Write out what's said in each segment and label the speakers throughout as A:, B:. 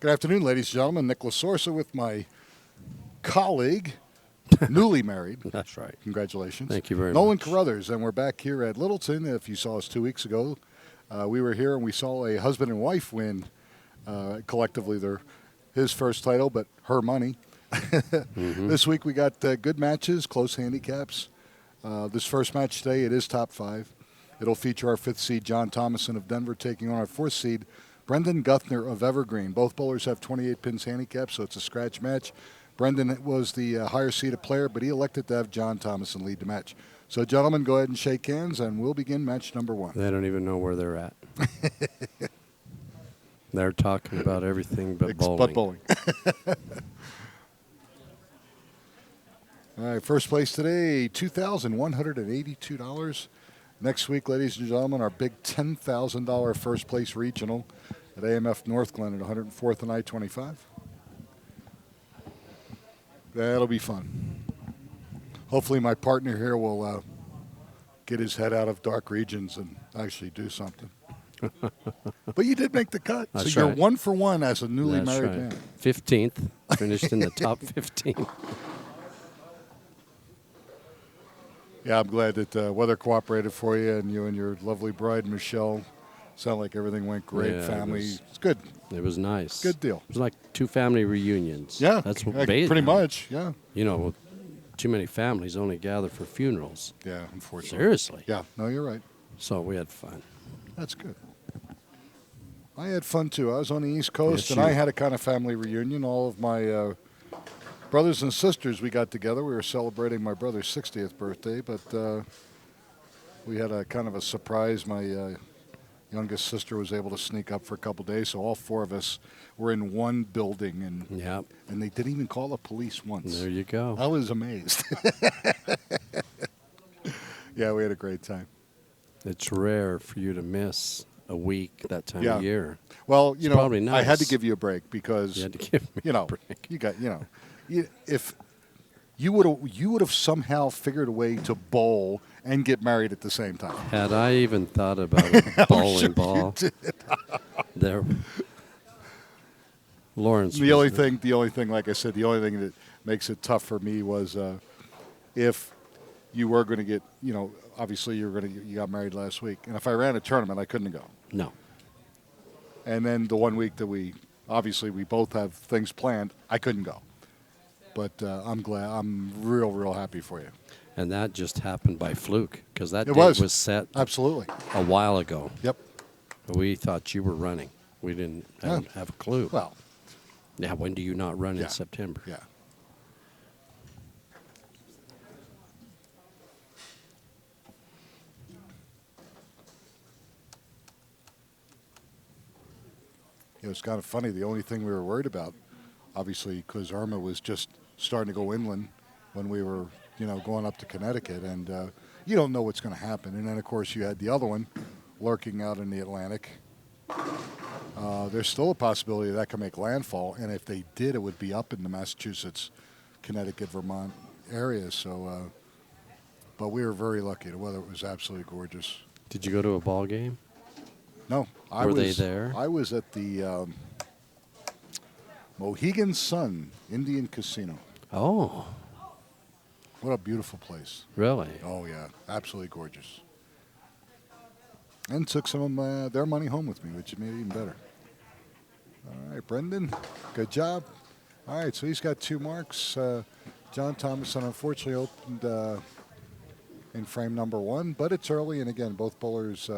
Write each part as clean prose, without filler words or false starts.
A: Good afternoon, ladies and gentlemen. Nick Lasorsa with my colleague, newly married.
B: That's right.
A: Congratulations.
B: Thank you very
A: Nolan
B: much.
A: Carruthers, and we're back here at Littleton. If you saw us 2 weeks ago, we were here and we saw a husband and wife win collectively his first title, but her money. This week we got good matches, close handicaps. This first match today, it is top 5. It'll feature our 5th seed, John Thomason of Denver, taking on our 4th seed, Brendan Guthner of Evergreen. Both bowlers have 28 pins handicap, so it's a scratch match. Brendan was the higher seeded player, but he elected to have John Thomason lead the match. So, gentlemen, go ahead and shake hands, and we'll begin match number 1.
B: They don't even know where they're at. They're talking about everything but bowling.
A: But bowling. All right, first place today, $2,182. Next week, ladies and gentlemen, our big $10,000 first place regional at AMF North Glen at 104th and I-25. That'll be fun. Hopefully my partner here will get his head out of dark regions and actually do something. But you did make the cut.
B: That's
A: so you're
B: right.
A: 1 for 1 as a newly
B: That's
A: married
B: right.
A: man.
B: 15th. Finished in the top 15.
A: Yeah, I'm glad that weather cooperated for you, and you and your lovely bride, Michelle. Sound like everything went great.
B: Yeah,
A: Family, it's good.
B: It was nice.
A: Good deal.
B: It was like 2 family reunions.
A: Yeah,
B: That's what
A: pretty much. Yeah.
B: You know, too many families only gather for funerals.
A: Yeah, unfortunately.
B: Seriously.
A: Yeah, no, you're right.
B: So we had fun.
A: That's good. I had fun too. I was on the East Coast,
B: Yes,
A: and
B: you-
A: I had a kind of family reunion. All of my brothers and sisters, we got together. We were celebrating my brother's 60th birthday, but we had a kind of a surprise. My youngest sister was able to sneak up for a couple days, so all 4 of us were in one building, and
B: Yep.
A: they didn't even call the police once.
B: There you go.
A: I was amazed. Yeah, we had a great time.
B: It's rare for you to miss a week that time
A: Yeah.
B: of year.
A: Well,
B: It's probably
A: I had to
B: nice.
A: give you a break because
B: You had to give me a break.
A: if you would have somehow figured a way to bowl and get married at the same time.
B: Had I even thought about a bowling ball, there. Lawrence.
A: The only thing, like I said, the only thing that makes it tough for me was if you were going to get, obviously you got married last week, and if I ran a tournament, I couldn't go.
B: No.
A: And then the 1 week that we both have things planned, I couldn't go. But I'm glad. I'm real happy for you.
B: And that just happened by fluke because that
A: It
B: date
A: was.
B: was set
A: Absolutely.
B: a while ago.
A: Yep.
B: We thought you were running. We didn't have a clue.
A: Well,
B: Yeah, when do you not run
A: Yeah.
B: in September?
A: yeah. It was kind of funny. The only thing we were worried about, obviously, because Irma was just starting to go inland when we were, going up to Connecticut, and you don't know what's going to happen. And then, of course, you had the other one lurking out in the Atlantic. There's still a possibility that could make landfall, and if they did, it would be up in the Massachusetts, Connecticut, Vermont area. So, but we were very lucky. The weather was absolutely gorgeous.
B: Did you go to a ball game?
A: No,
B: Were they there?
A: I was at the Mohegan Sun Indian Casino.
B: Oh,
A: What a beautiful place.
B: really?
A: Oh, yeah, absolutely gorgeous. And took some of their money home with me, which made it even better. All right, Brendan, good job. All right, so he's got 2 marks. John Thomason unfortunately opened in frame number 1, but it's early, and again, both bowlers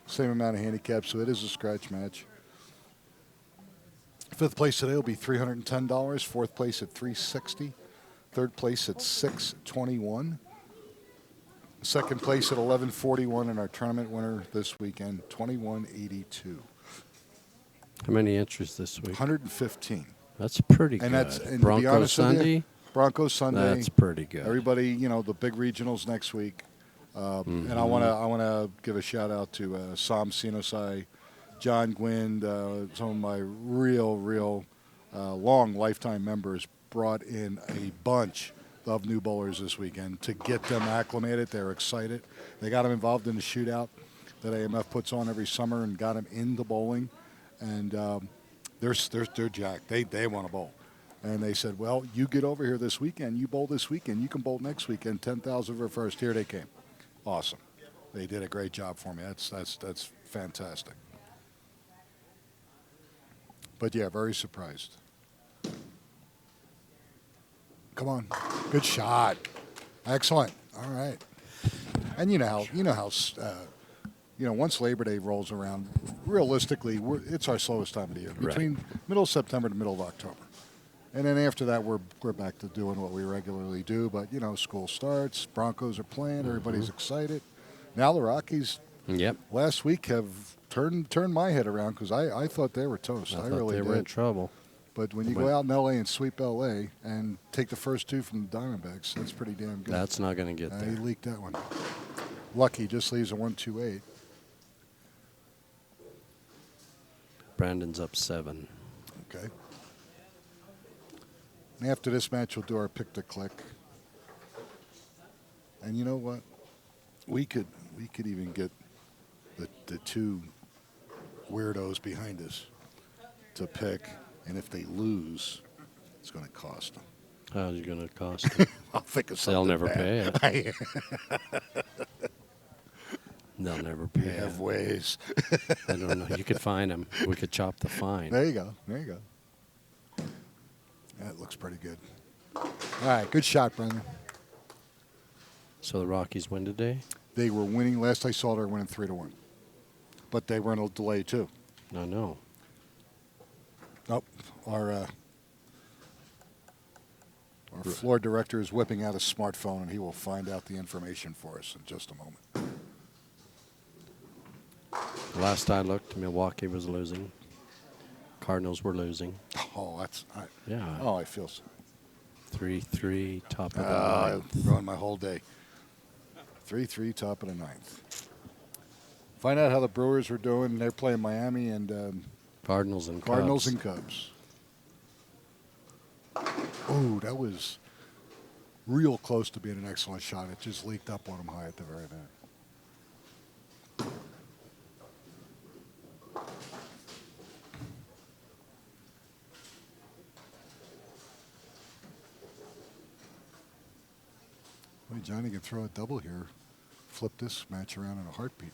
A: same amount of handicap, so it is a scratch match. 5th place today will be $310. 4th place at $360. 3rd place at $621. 2nd place at $1141, and our tournament winner this weekend, $2182.
B: How many entries this week?
A: 115.
B: That's pretty
A: And
B: good.
A: that's and to be
B: Broncos
A: honest with you,
B: Sunday?
A: Broncos Sunday.
B: That's pretty good.
A: Everybody, the big regionals next week. And I want to give a shout out to Sam Sinosai, John Gwynn, some of my real long lifetime members brought in a bunch of new bowlers this weekend to get them acclimated. They're excited. They got them involved in the shootout that AMF puts on every summer and got them into bowling. And They're jacked. They want to bowl. And they said, well, you get over here this weekend. You bowl this weekend. You can bowl next weekend. 10,000 for first. Here they came. Awesome. They did a great job for me. That's fantastic. But yeah, very surprised. Come on, good shot. Excellent. All right. And once Labor Day rolls around, realistically, it's our slowest time of the year, between middle of September to middle of October. And then after that, we're back to doing what we regularly do. But, school starts, Broncos are playing, everybody's excited. Now the Rockies last week have turned my head around because I thought they were toast. I really did.
B: They were in trouble.
A: But when you go out in L.A. and sweep L.A. and take the first two from the Diamondbacks, that's pretty damn good.
B: That's not going to get there.
A: He leaked that one. Lucky just leaves a 1-2-8.
B: Brandon's up 7.
A: Okay. And after this match, we'll do our pick to click. And you know what? We could even get the two weirdos behind us to pick, and if they lose, it's going to cost them.
B: How's it going to cost them?
A: I'll think of something.
B: They'll never
A: bad.
B: pay it. They'll never pay
A: We have
B: it.
A: ways.
B: I don't know. You could fine them. We could chop the fine.
A: There you go. That looks pretty good. All right, good shot, Brendan.
B: So the Rockies win today?
A: They were winning. Last I saw, they were winning 3-1. But they were in a delay, too.
B: No.
A: Nope. Our floor director is whipping out a smartphone, and he will find out the information for us in just a moment.
B: Last I looked, Milwaukee was losing. Cardinals were losing.
A: Oh,
B: Yeah.
A: Oh, I feel so.
B: 3-3, top of the
A: I
B: ninth.
A: ruined my whole day. 3-3, top of the ninth. Find out how the Brewers are doing. They're playing Miami and
B: Cardinals and
A: Cubs. Oh, that was real close to being an excellent shot. It just leaked up on him high at the very end. Boy, Johnny can throw a double here. Flip this match around in a heartbeat.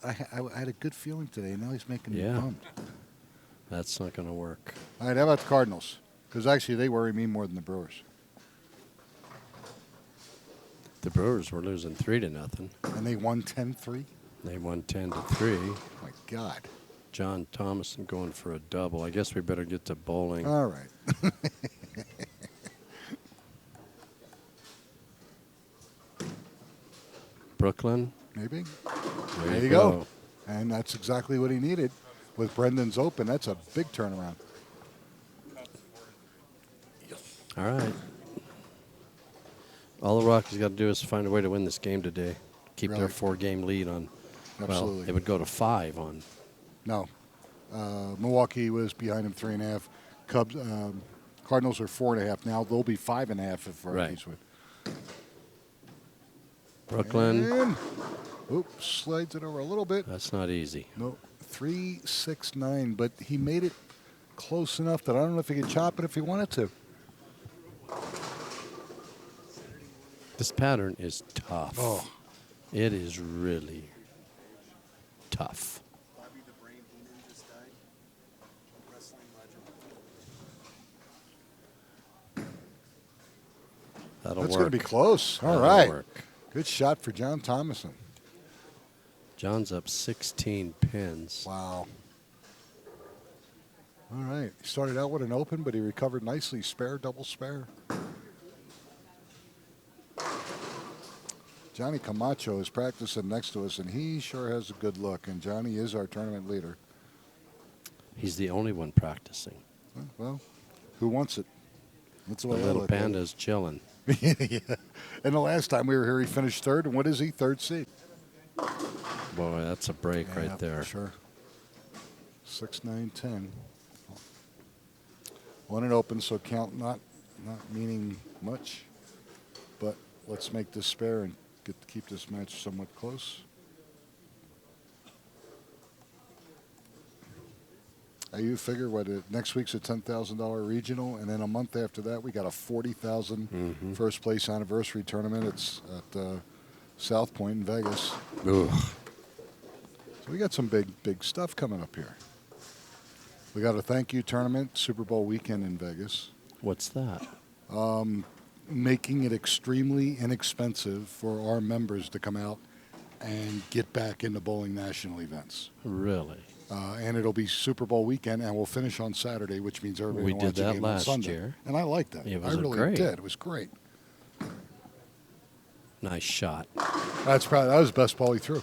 A: I had a good feeling today. Now he's making me bummed.
B: That's not going to work.
A: All right, how about the Cardinals? Because actually, they worry me more than the Brewers.
B: The Brewers were losing 3-0.
A: And they won 10-3?
B: They won 10-3.
A: My God.
B: John Thomason going for a double. I guess we better get to bowling.
A: All right.
B: Brooklyn.
A: Maybe.
B: There
A: you go. And that's exactly what he needed. With Brendan's open, that's a big turnaround.
B: All right. All the Rockies got to do is find a way to win this game today. Keep their 4-game lead on.
A: Absolutely.
B: Well, it would go to 5 on.
A: No. Milwaukee was behind him 3.5. Cubs, Cardinals are 4.5 now. They'll be 5.5 if Rockies win.
B: Brooklyn.
A: And, oops, slides it over a little bit.
B: That's not easy.
A: No, 3-6-9, but he made it close enough that I don't know if he could chop it if he wanted to.
B: This pattern is tough.
A: Oh.
B: It is really tough. That'll
A: That's
B: work.
A: going to be close. All
B: That'll
A: right.
B: work.
A: Good shot for John Thomason.
B: John's up 16 pins.
A: Wow. All right. He started out with an open, but he recovered nicely. Spare, double spare. Johnny Camacho is practicing next to us, and he sure has a good look. And Johnny is our tournament leader.
B: He's the only one practicing.
A: Well, who wants it? That's the
B: The
A: way I
B: little
A: look at it.
B: panda's chilling.
A: Yeah. And the last time we were here, he finished third. And what is he? Third seed.
B: Boy, that's a break right there.
A: Sure. 6, 9, 10. One and open, so count not meaning much. But let's make this spare and get to keep this match somewhat close. You figure next week's a $10,000 regional, and then a month after that we got a $40,000 first place anniversary tournament. It's at South Point in Vegas.
B: Ugh.
A: So we got some big stuff coming up here. We got a thank you tournament, Super Bowl weekend in Vegas.
B: What's that?
A: Making it extremely inexpensive for our members to come out and get back into bowling national events.
B: Really?
A: And it'll be Super Bowl weekend, and we'll finish on Saturday, which means everybody
B: We
A: will
B: did
A: watch a
B: that
A: game
B: last
A: on Sunday.
B: year.
A: And I liked that.
B: It
A: I
B: was
A: really
B: great.
A: did. It was great.
B: Nice shot.
A: That was the best ball he threw.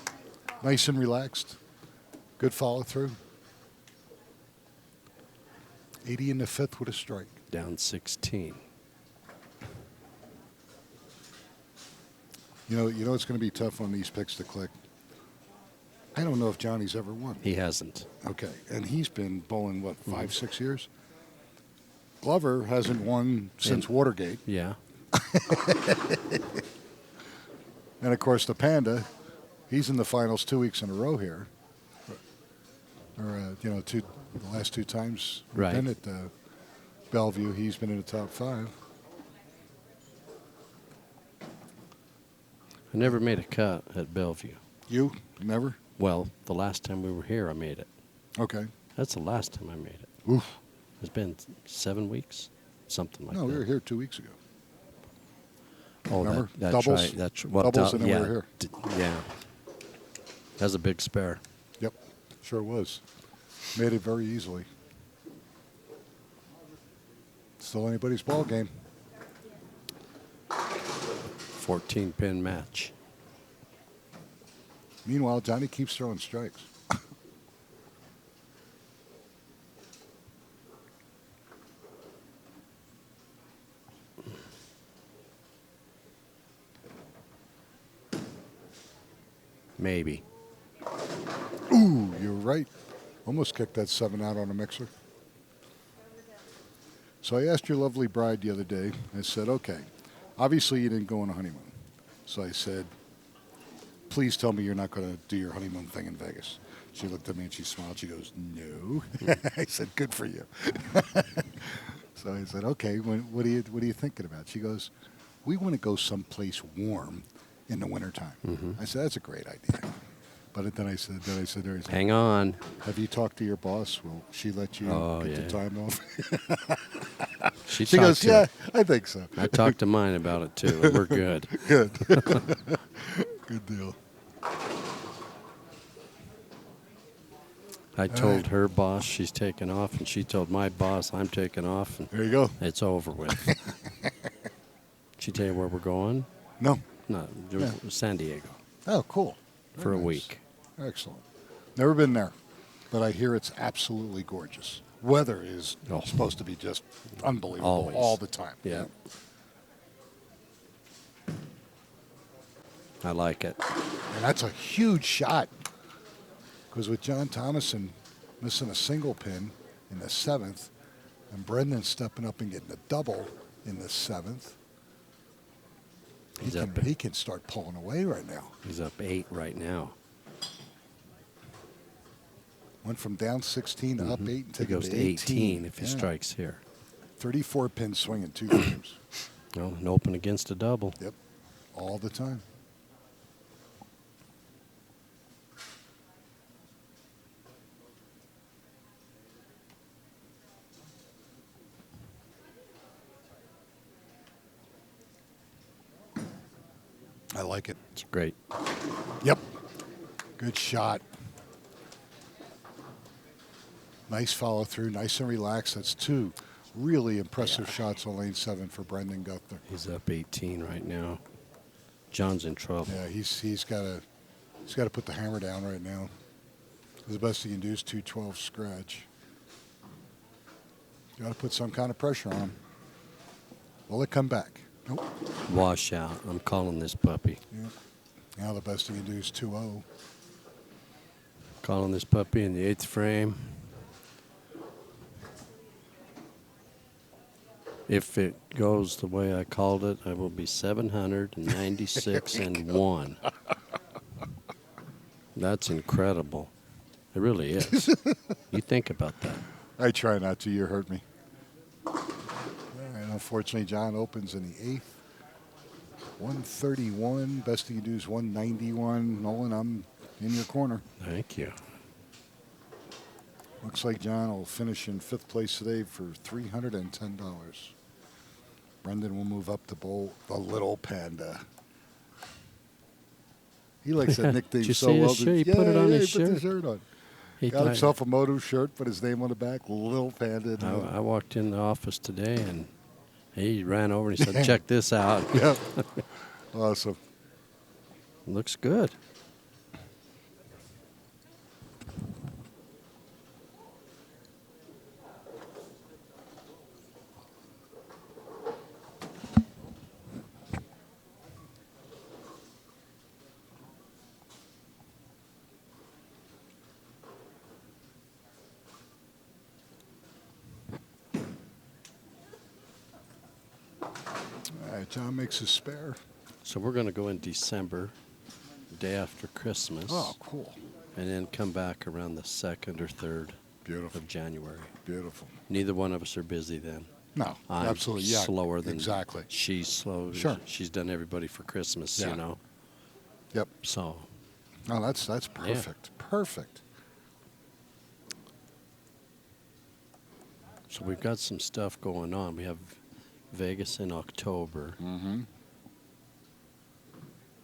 A: Nice and relaxed. Good follow through. 80 in the fifth with a strike.
B: Down 16.
A: You know it's going to be tough on these picks to click. I don't know if Johnny's ever won.
B: He hasn't.
A: Okay, and he's been bowling, 5, 6 years? Glover hasn't won since Watergate.
B: Yeah.
A: And, of course, the Panda, he's in the finals 2 weeks in a row here. Or, the last 2 times we've
B: Right.
A: been at Bellevue, he's been in the top 5.
B: I never made a cut at Bellevue.
A: You? Never?
B: Well, the last time we were here, I made it.
A: Okay.
B: That's the last time I made it.
A: Oof.
B: It's been 7 weeks, something like
A: No,
B: that.
A: we were here 2 weeks ago.
B: Oh,
A: Remember?
B: that's
A: Doubles?
B: right. That's well,
A: Doubles and then we
B: yeah,
A: were here.
B: Yeah. That's a big spare.
A: Yep, sure was. Made it very easily. Still anybody's ball game.
B: 14-pin match.
A: Meanwhile, Johnny keeps throwing strikes.
B: Maybe.
A: Ooh, you're right. Almost kicked that 7 out on a mixer. So I asked your lovely bride the other day, I said, okay, obviously you didn't go on a honeymoon. So I said, please tell me you're not going to do your honeymoon thing in Vegas. She looked at me and she smiled. She goes, no. I said, good for you. So I said, okay, what are you thinking about? She goes, we want to go someplace warm in the wintertime. I said, that's a great idea. But then I said,
B: Hang on.
A: have you talked to your boss? Will she let you get the time off?
B: She
A: She goes, yeah, I think so.
B: I talked to mine about it, too, and we're good.
A: Good. Good deal.
B: I told her boss she's taking off, and she told my boss I'm taking off, and
A: There you go.
B: it's over with. She tell you where we're going?
A: No.
B: No,
A: Yeah.
B: San Diego
A: Oh, cool.
B: for
A: Very
B: a
A: nice.
B: week.
A: Excellent. Never been there, but I hear it's absolutely gorgeous. Weather is
B: Oh.
A: supposed to be just unbelievable
B: Always.
A: all the time.
B: Yeah. I like it.
A: And that's a huge shot. Because with John Thomason missing a single pin in the 7th, and Brendan stepping up and getting a double in the 7th, he can start pulling away right now.
B: He's up 8 right now.
A: Went from down 16 to up 8 and
B: He
A: taking
B: goes
A: to
B: to 18 if he
A: Yeah.
B: strikes here.
A: 34 pins swinging 2 games.
B: Well, an open against a double.
A: Yep. All the time. I like it.
B: It's great.
A: Yep. Good shot. Nice follow through. Nice and relaxed. That's 2 really impressive shots on lane 7 for Brendan Guthner.
B: He's up 18 right now. John's in trouble.
A: Yeah, he's got to put the hammer down right now. The best he can do is 212 scratch. Got to put some kind of pressure on him. Will it come back? Nope.
B: Washout. I'm calling this puppy.
A: Yeah. Now the best he can do is 2-0.
B: Calling this puppy in the 8th frame. If it goes the way I called it, I will be 796-1. That's incredible. It really is. You think about that.
A: I try not to. You hurt me. And unfortunately, John opens in the 8th. 131. Best he can do is 191. Nolan, I'm in your corner.
B: Thank you.
A: Looks like John will finish in 5th place today for $310. Brendan will move up to bowl the Little Panda. He likes that nickname
B: Did you
A: so
B: see
A: well.
B: his shirt? He put it on his
A: He put the
B: shirt.
A: shirt on.
B: He
A: Got himself a Moto shirt, put his name on the back, Little Panda.
B: I walked in the office today, and he ran over and he said, check this out.
A: Yeah. Awesome.
B: Looks good.
A: All right, John makes his spare.
B: So we're going to go in December, day after Christmas.
A: Oh, cool.
B: And then come back around the 2nd or 3rd
A: Beautiful.
B: of January.
A: Beautiful.
B: Neither one of us are busy then.
A: No,
B: I'm
A: absolutely. Yeah,
B: slower than
A: exactly.
B: She's slow.
A: Sure.
B: She's done everybody for Christmas,
A: Yeah.
B: you know.
A: Yep.
B: So
A: No, that's perfect. Perfect.
B: So we've got some stuff going on. We have Vegas in October.
A: Mm-hmm.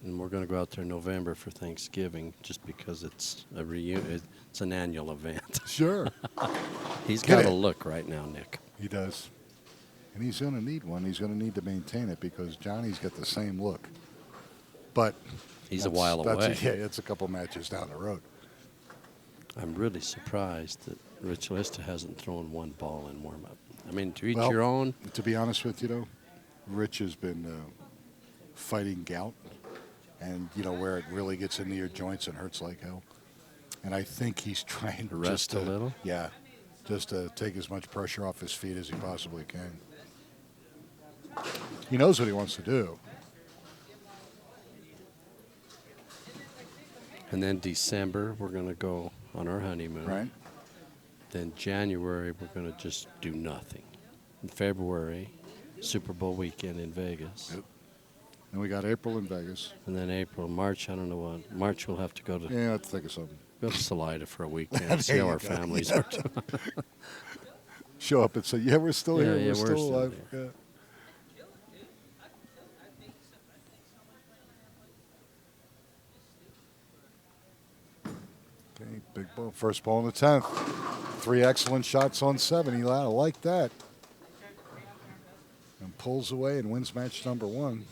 B: And we're going to go out there in November for Thanksgiving just because it's a it's an annual event.
A: Sure.
B: He's
A: Get
B: got a
A: it.
B: look right now, Nick.
A: He does. And he's going to need one. He's going to need to maintain it because Johnny's got the same look. But
B: He's a while away.
A: Yeah, it's a couple matches down the road.
B: I'm really surprised that Rich Lista hasn't thrown one ball in warm-up. I mean, to each
A: Well,
B: your own.
A: To be honest with you, though, Rich has been fighting gout, and where it really gets into your joints and hurts like hell. And I think he's trying to
B: Rest a little?
A: Yeah, just to take as much pressure off his feet as he possibly can. He knows what he wants to do.
B: And then December, we're going to go on our honeymoon.
A: Right.
B: Then January, we're going to just do nothing. In February, Super Bowl weekend in Vegas.
A: Yep. And we got April in Vegas.
B: And then April, March, I don't know what. March, we'll have to go to
A: Yeah, let's think of something.
B: go to Salida for a weekend. See
A: There
B: how
A: you
B: our
A: go.
B: families
A: Yeah.
B: are doing.
A: Show up and say, yeah, we're still here.
B: Yeah,
A: We're
B: we're
A: still
B: still
A: alive.
B: here.
A: Yeah. Okay, big ball. First ball in the 10th. 3 excellent shots on 7. He like that. And pulls away and wins match number 1.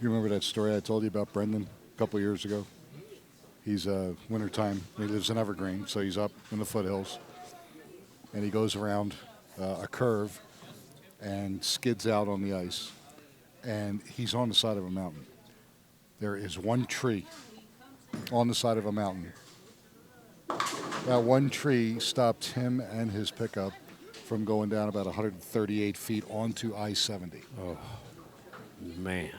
A: You remember that story I told you about Brendan a couple years ago? He's wintertime. He lives in Evergreen, so he's up in the foothills. And he goes around a curve and skids out on the ice. And he's on the side of a mountain. There is one tree on the side of a mountain. That one tree stopped him and his pickup from going down about 138 feet onto I-70.
B: Oh, man.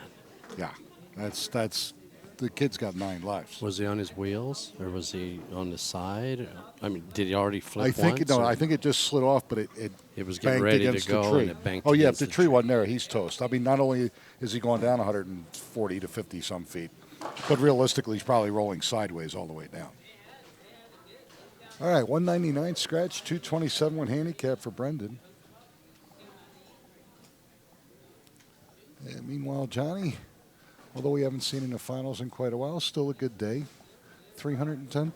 A: Yeah, that's the kid's got 9 lives.
B: Was he on his wheels or was he on the side? I mean, did he already flip
A: I think
B: once?
A: no,
B: or-
A: I think it just slid off, but it
B: It was getting
A: banked
B: ready to
A: against the
B: go,
A: tree.
B: and it banked
A: Oh yeah, if
B: against
A: the
B: the
A: tree
B: tree.
A: wasn't there, he's toast. I mean, not only is he going down 140 to 50 some feet, but realistically, he's probably rolling sideways all the way down. All right, 199 scratch, 227 one handicap for Brendan. And meanwhile, Johnny, although we haven't seen in the finals in quite a while, still a good day. $310.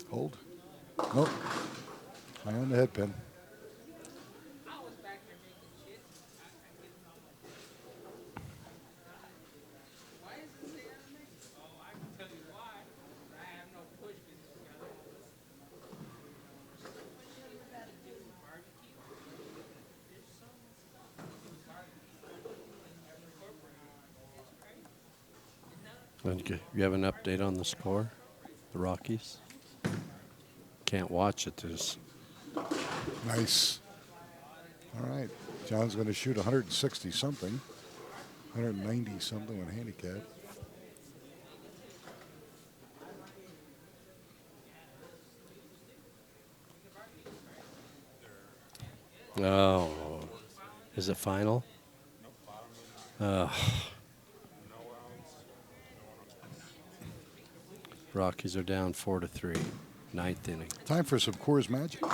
A: Hold. Nope. High on the head pin.
B: You have an update on the score? The Rockies? Can't watch it. There's
A: Nice. All right. John's going to shoot 160 something, 190 something on handicap.
B: Oh, is it final? Rockies are down 4-3, ninth inning.
A: Time for some Coors Magic. All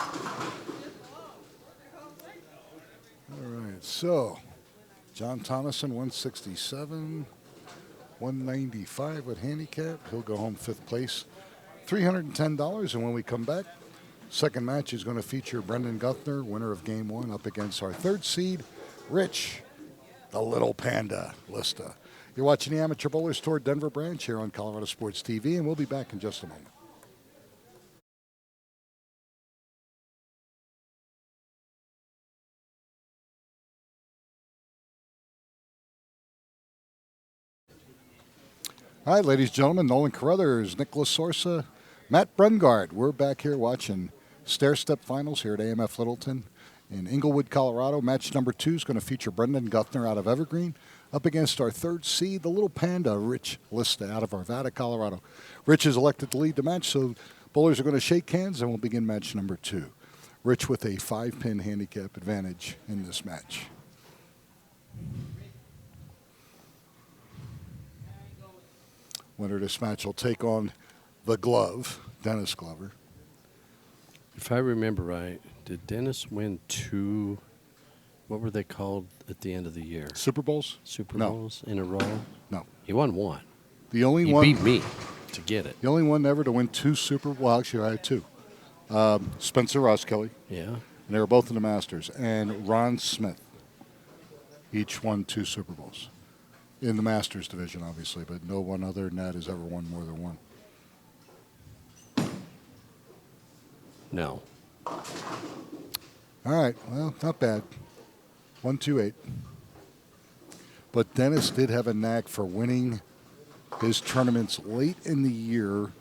A: right, so John Thomason, 167, 195 with handicap. He'll go home fifth place, $310. And when we come back, second match is going to feature Brendan Guthner, winner of Game 1, up against our third seed, Rich, the Little Panda, Lista. You're watching the Amateur Bowlers Tour Denver branch here on Colorado Sports TV, and we'll be back in just a moment. All right, ladies and gentlemen, Nolan Carruthers, Nicholas Sorsa, Matt Brungard. We're back here watching stair-step finals here at AMF Littleton in Inglewood, Colorado. Match number 2 is going to feature Brendan Guthner out of Evergreen up against our third seed, the Little Panda, Rich Lista out of Arvada, Colorado. Rich is elected to lead the match, so bowlers are going to shake hands, and we'll begin match number 2. Rich with a 5-pin handicap advantage in this match. Winner of this match will take on the Glove, Dennis Glover.
B: If I remember right, did Dennis win 2, what were they called at the end of the year?
A: Super Bowls?
B: Super
A: No.
B: Bowls in a row?
A: No.
B: He won 1.
A: The only
B: He
A: one
B: beat me to get it.
A: The only one ever to win 2 Super Bowls. Well, actually, I had 2. Spencer Roskelley,
B: Yeah.
A: and they were both in the Masters, and Ron Smith. Each won 2 Super Bowls. In the Masters division, obviously, but no one other than that has ever won more than 1.
B: No.
A: All right, well, not bad. 128. But Dennis did have a knack for winning his tournaments late in the year,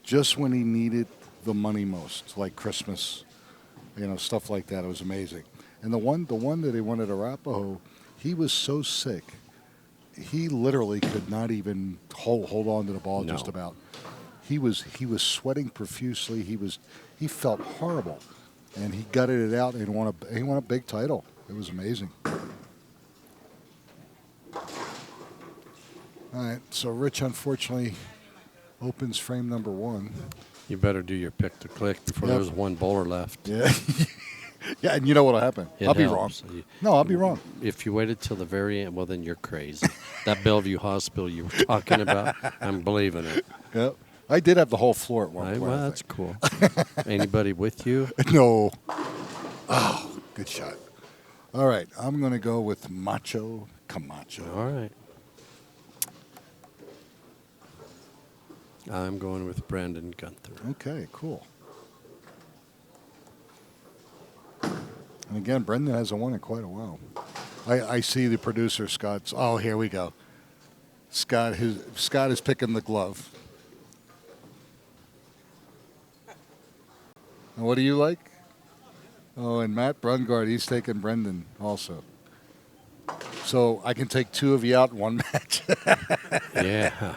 A: just when he needed the money most, like Christmas, stuff like that. It was amazing. And the one that he won at Arapahoe, he was so sick, he literally could not even hold on to the ball.
B: No.
A: Just about. He was sweating profusely. He felt horrible, and he gutted it out and won a big title. It was amazing. All right, so Rich unfortunately opens frame number 1.
B: You better do your pick to click before
A: Yep.
B: there's one bowler left.
A: Yeah, yeah, and you know what'll happen?
B: It
A: I'll be
B: helps.
A: wrong. No, I'll be wrong.
B: If you waited till the very end, well, then you're crazy. That Bellevue Hospital you were talking about, I'm believing it.
A: Yep. I did have the whole floor at one point.
B: Well,
A: I
B: that's
A: think.
B: cool. Anybody with you?
A: No. Oh, good shot. All right, I'm going to go with Macho Camacho.
B: All right. I'm going with Brandon Gunther.
A: Okay, cool. And again, Brendan hasn't won in quite a while. I see the producer, Scott's. Oh, here we go. Scott is picking the glove. And what do you like? Oh, and Matt Brungard, he's taking Brendan also. So I can take 2 of you out in one match.
B: Yeah.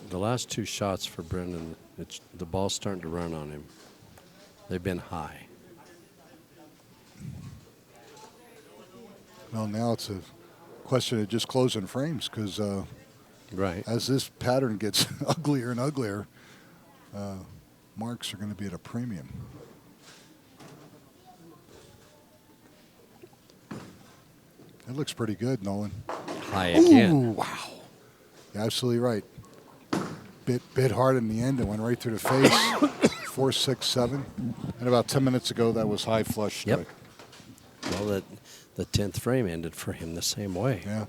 B: The last 2 shots for Brendan, the ball's starting to run on him. They've been high.
A: Well, now it's a question of just closing frames because
B: Right.
A: as this pattern gets uglier and uglier, marks are going to be at a premium. That looks pretty good, Nolan.
B: High again.
A: Ooh, wow. You're absolutely right. Bit hard in the end and went right through the face. 4, 6, 7. And about 10 minutes ago, that was high flush strike.
B: Yep. Well, the 10th frame ended for him the same way.
A: Yeah.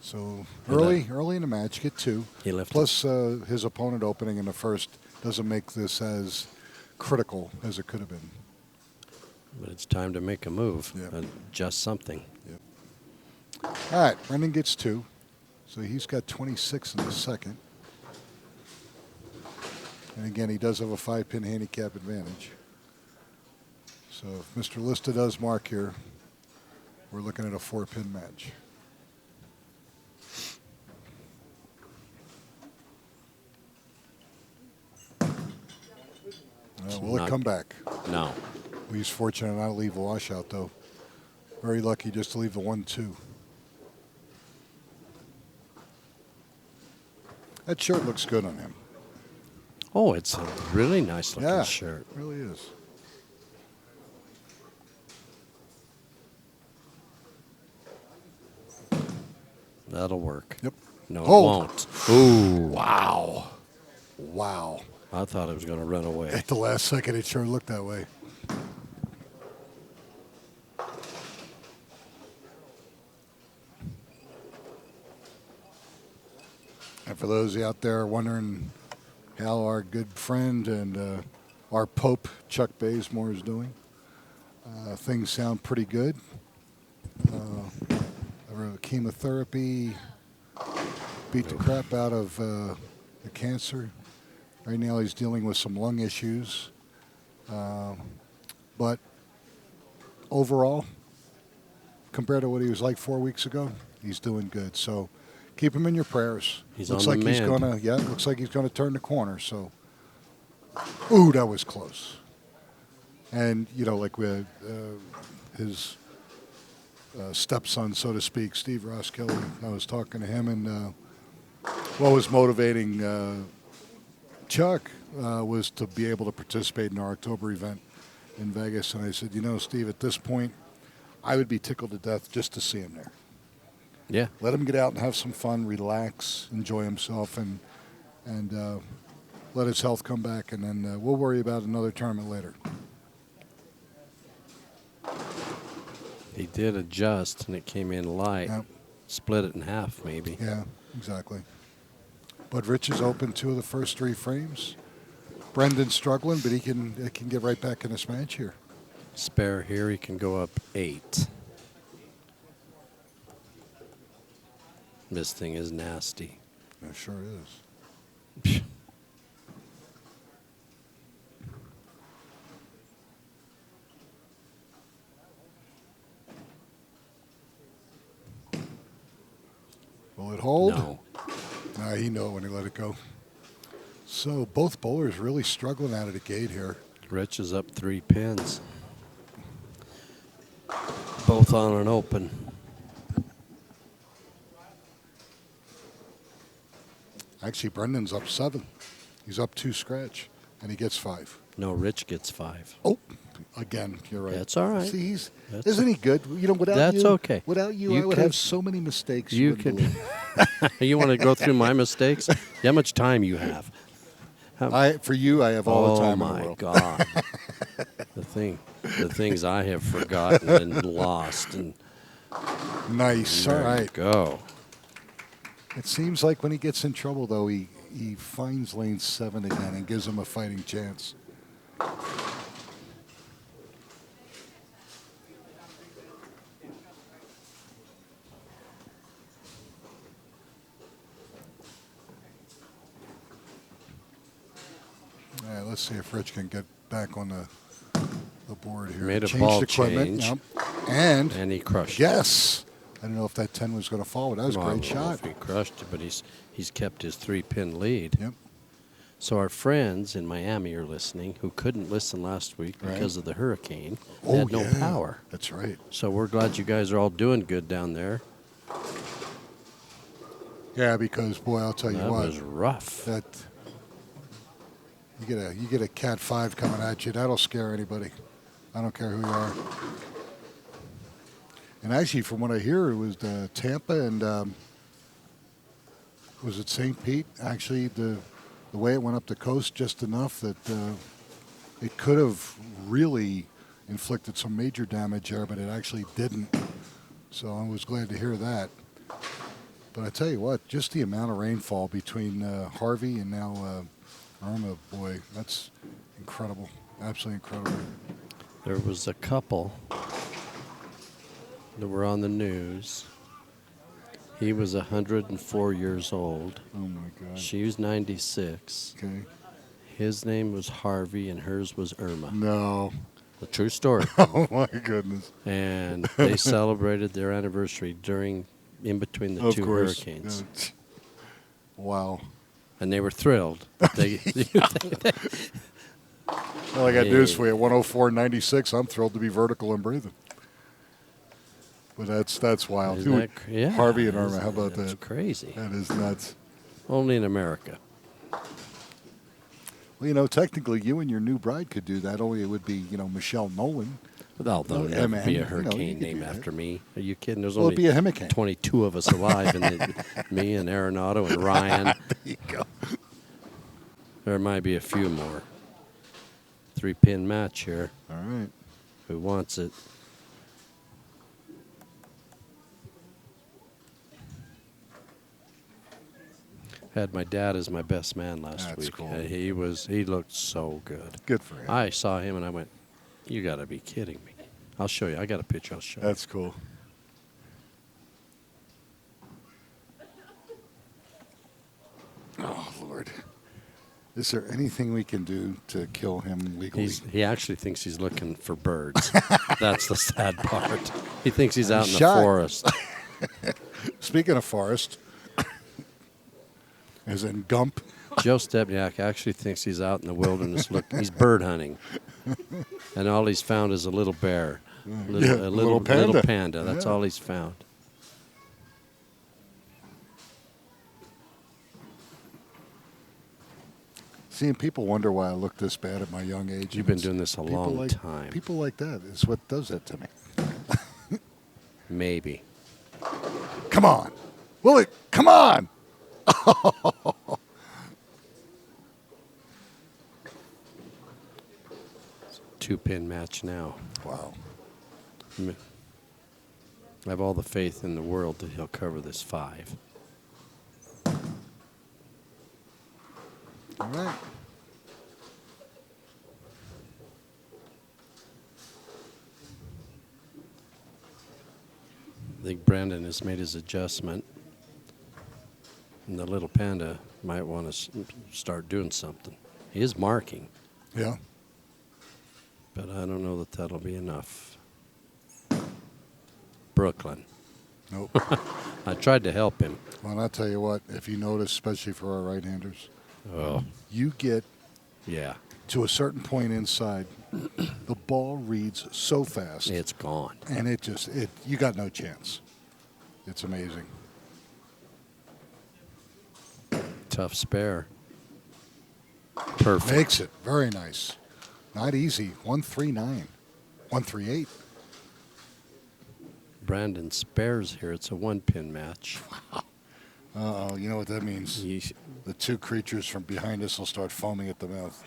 A: So early in the match, get 2.
B: He left
A: Plus his opponent opening in the first doesn't make this as critical as it could have been.
B: But it's time to make a move.
A: Yeah.
B: Adjust something.
A: All right, Brendan gets 2. So he's got 26 in the second. And again, he does have a 5-pin handicap advantage. So if Mr. Lista does mark here, we're looking at a 4-pin match. Will it come back?
B: No.
A: He's fortunate not to leave the washout, though. Very lucky just to leave the 1-2. That shirt looks good on him.
B: Oh, it's a really nice looking shirt.
A: It really is.
B: That'll work.
A: Yep.
B: No,
A: Hold.
B: it won't. Ooh.
A: Wow. Wow.
B: I thought it was going to run away.
A: At the last second, it sure looked that way. And for those out there wondering how our good friend and our Pope, Chuck Bazemore, is doing, things sound pretty good. Chemotherapy beat the crap out of the cancer. Right now he's dealing with some lung issues. But overall, compared to what he was like 4 weeks ago, he's doing good. So keep him in your prayers.
B: He's
A: looks
B: on
A: like
B: the
A: he's
B: mend.
A: looks like he's gonna turn the corner. So, ooh, that was close. And you know, like with his stepson, so to speak, Steve Ross Kelly. I was talking to him, and what was motivating Chuck was to be able to participate in our October event in Vegas. And I said, you know, Steve, at this point, I would be tickled to death just to see him there.
B: Yeah.
A: Let him get out and have some fun, relax, enjoy himself, and let his health come back, and then we'll worry about another tournament later.
B: He did adjust, and it came in light.
A: Yep.
B: Split it in half, maybe.
A: Yeah, exactly. But Rich is open 2 of the first 3 frames. Brendan's struggling, but he can get right back in this match here.
B: Spare here, he can go up 8. This thing is nasty.
A: It sure is. Will it hold?
B: No.
A: Nah, he know when he let it go. So both bowlers really struggling out of the gate here.
B: Rich is up 3 pins. Both on an open.
A: Actually, Brendan's up 7. He's up 2 scratch, and he gets 5.
B: No, Rich gets 5.
A: Oh, again, you're right.
B: That's all right.
A: See,
B: That's
A: isn't he good? You know, without
B: That's
A: you,
B: okay.
A: Without you,
B: You
A: I would
B: can-
A: have so many mistakes.
B: You
A: wouldn't
B: can.
A: believe.
B: You want to go through my mistakes? How much time you have?
A: For you, I have all the time
B: oh
A: in the
B: my
A: world.
B: God! the things I have forgotten and lost, and
A: Nice.
B: there
A: All
B: you
A: right.
B: go.
A: It seems like when he gets in trouble, though, he finds lane 7 again and gives him a fighting chance. All right, let's see if Rich can get back on the board here.
B: Made a
A: Changed
B: ball
A: equipment.
B: change.
A: Yep. And
B: And he crushed.
A: yes. I don't know if that 10 was going to fall, but that was a
B: Well, I
A: great
B: don't know
A: shot.
B: if he crushed it, but he's kept his 3-pin lead.
A: Yep.
B: So our friends in Miami are listening who couldn't listen last week
A: Right.
B: because of the hurricane.
A: Oh,
B: had no
A: yeah.
B: power.
A: That's right.
B: So we're glad you guys are all doing good down there.
A: Yeah, because boy, I'll tell you
B: That
A: what,
B: was rough.
A: that you get a Cat 5 coming at you, that'll scare anybody. I don't care who you are. And actually, from what I hear, it was Tampa and was it St. Pete? Actually, the way it went up the coast just enough that it could have really inflicted some major damage there, but it actually didn't. So I was glad to hear that. But I tell you what, just the amount of rainfall between Harvey and now Irma, boy, that's incredible. Absolutely incredible.
B: There was a couple that were on the news. He was 104 years old.
A: Oh my God.
B: She was 96.
A: Okay.
B: His name was Harvey and hers was Irma.
A: No.
B: A true story.
A: Oh my goodness.
B: And they celebrated their anniversary in between the
A: Of
B: two
A: course.
B: hurricanes.
A: Wow.
B: And they were thrilled. They,
A: Well, I got news for you. 104.96. I'm thrilled to be vertical and breathing. But that's wild.
B: Isn't that yeah,
A: Harvey and Irma. How about
B: that's
A: that?
B: crazy.
A: That is nuts.
B: Only in America.
A: Well, you know, technically, you and your new bride could do that. Only it would be, Michelle Nolan.
B: Well, there'll
A: Yeah,
B: never
A: man,
B: be
A: you
B: a
A: know,
B: hurricane
A: you could
B: named
A: do that.
B: after me. Are you kidding? There's
A: Well, it'd
B: only
A: be a hurricane.
B: 22 of us alive, and me and Arenado and Ryan.
A: There you go.
B: There might be a few more. 3-pin match here.
A: All right.
B: Who wants it? Had my dad as my best man last
A: That's
B: week.
A: cool.
B: He looked so good.
A: Good for him.
B: I saw him and I went, "You got to be kidding me." I'll show you. I got a picture. I'll show you.
A: That's cool. Oh, Lord. Is there anything we can do to kill him legally?
B: He actually thinks he's looking for birds. That's the sad part. He thinks he's out in the
A: Shot.
B: forest.
A: Speaking of forest, as in Gump.
B: Joe Stepniak actually thinks he's out in the wilderness. He's bird hunting, and all he's found is a little bear, a little panda. That's
A: Yeah.
B: all he's found.
A: Seeing people wonder why I look this bad at my young age.
B: You've been doing this a
A: People
B: long
A: like-
B: time.
A: People like that is what does that to me.
B: Maybe.
A: Come on. Willie, come on.
B: 2-pin match now.
A: Wow.
B: I have all the faith in the world that he'll cover this 5.
A: All right.
B: I think Brandon has made his adjustment. And the little panda might want to start doing something. He is marking,
A: Yeah.
B: but I don't know that that'll be enough. Brooklyn.
A: Nope.
B: I tried to help him.
A: Well, I'll tell you what, if you notice, especially for our right-handers,
B: Oh,
A: you get
B: yeah.
A: to a certain point inside, the ball reads so fast,
B: It's gone.
A: and you got no chance. It's amazing.
B: Tough spare. Perfect.
A: Makes it very nice. Not easy. 139, 138.
B: Brandon spares here. It's a 1-pin match.
A: Uh-oh, you know what that means?
B: He,
A: The two creatures from behind us will start foaming at the mouth.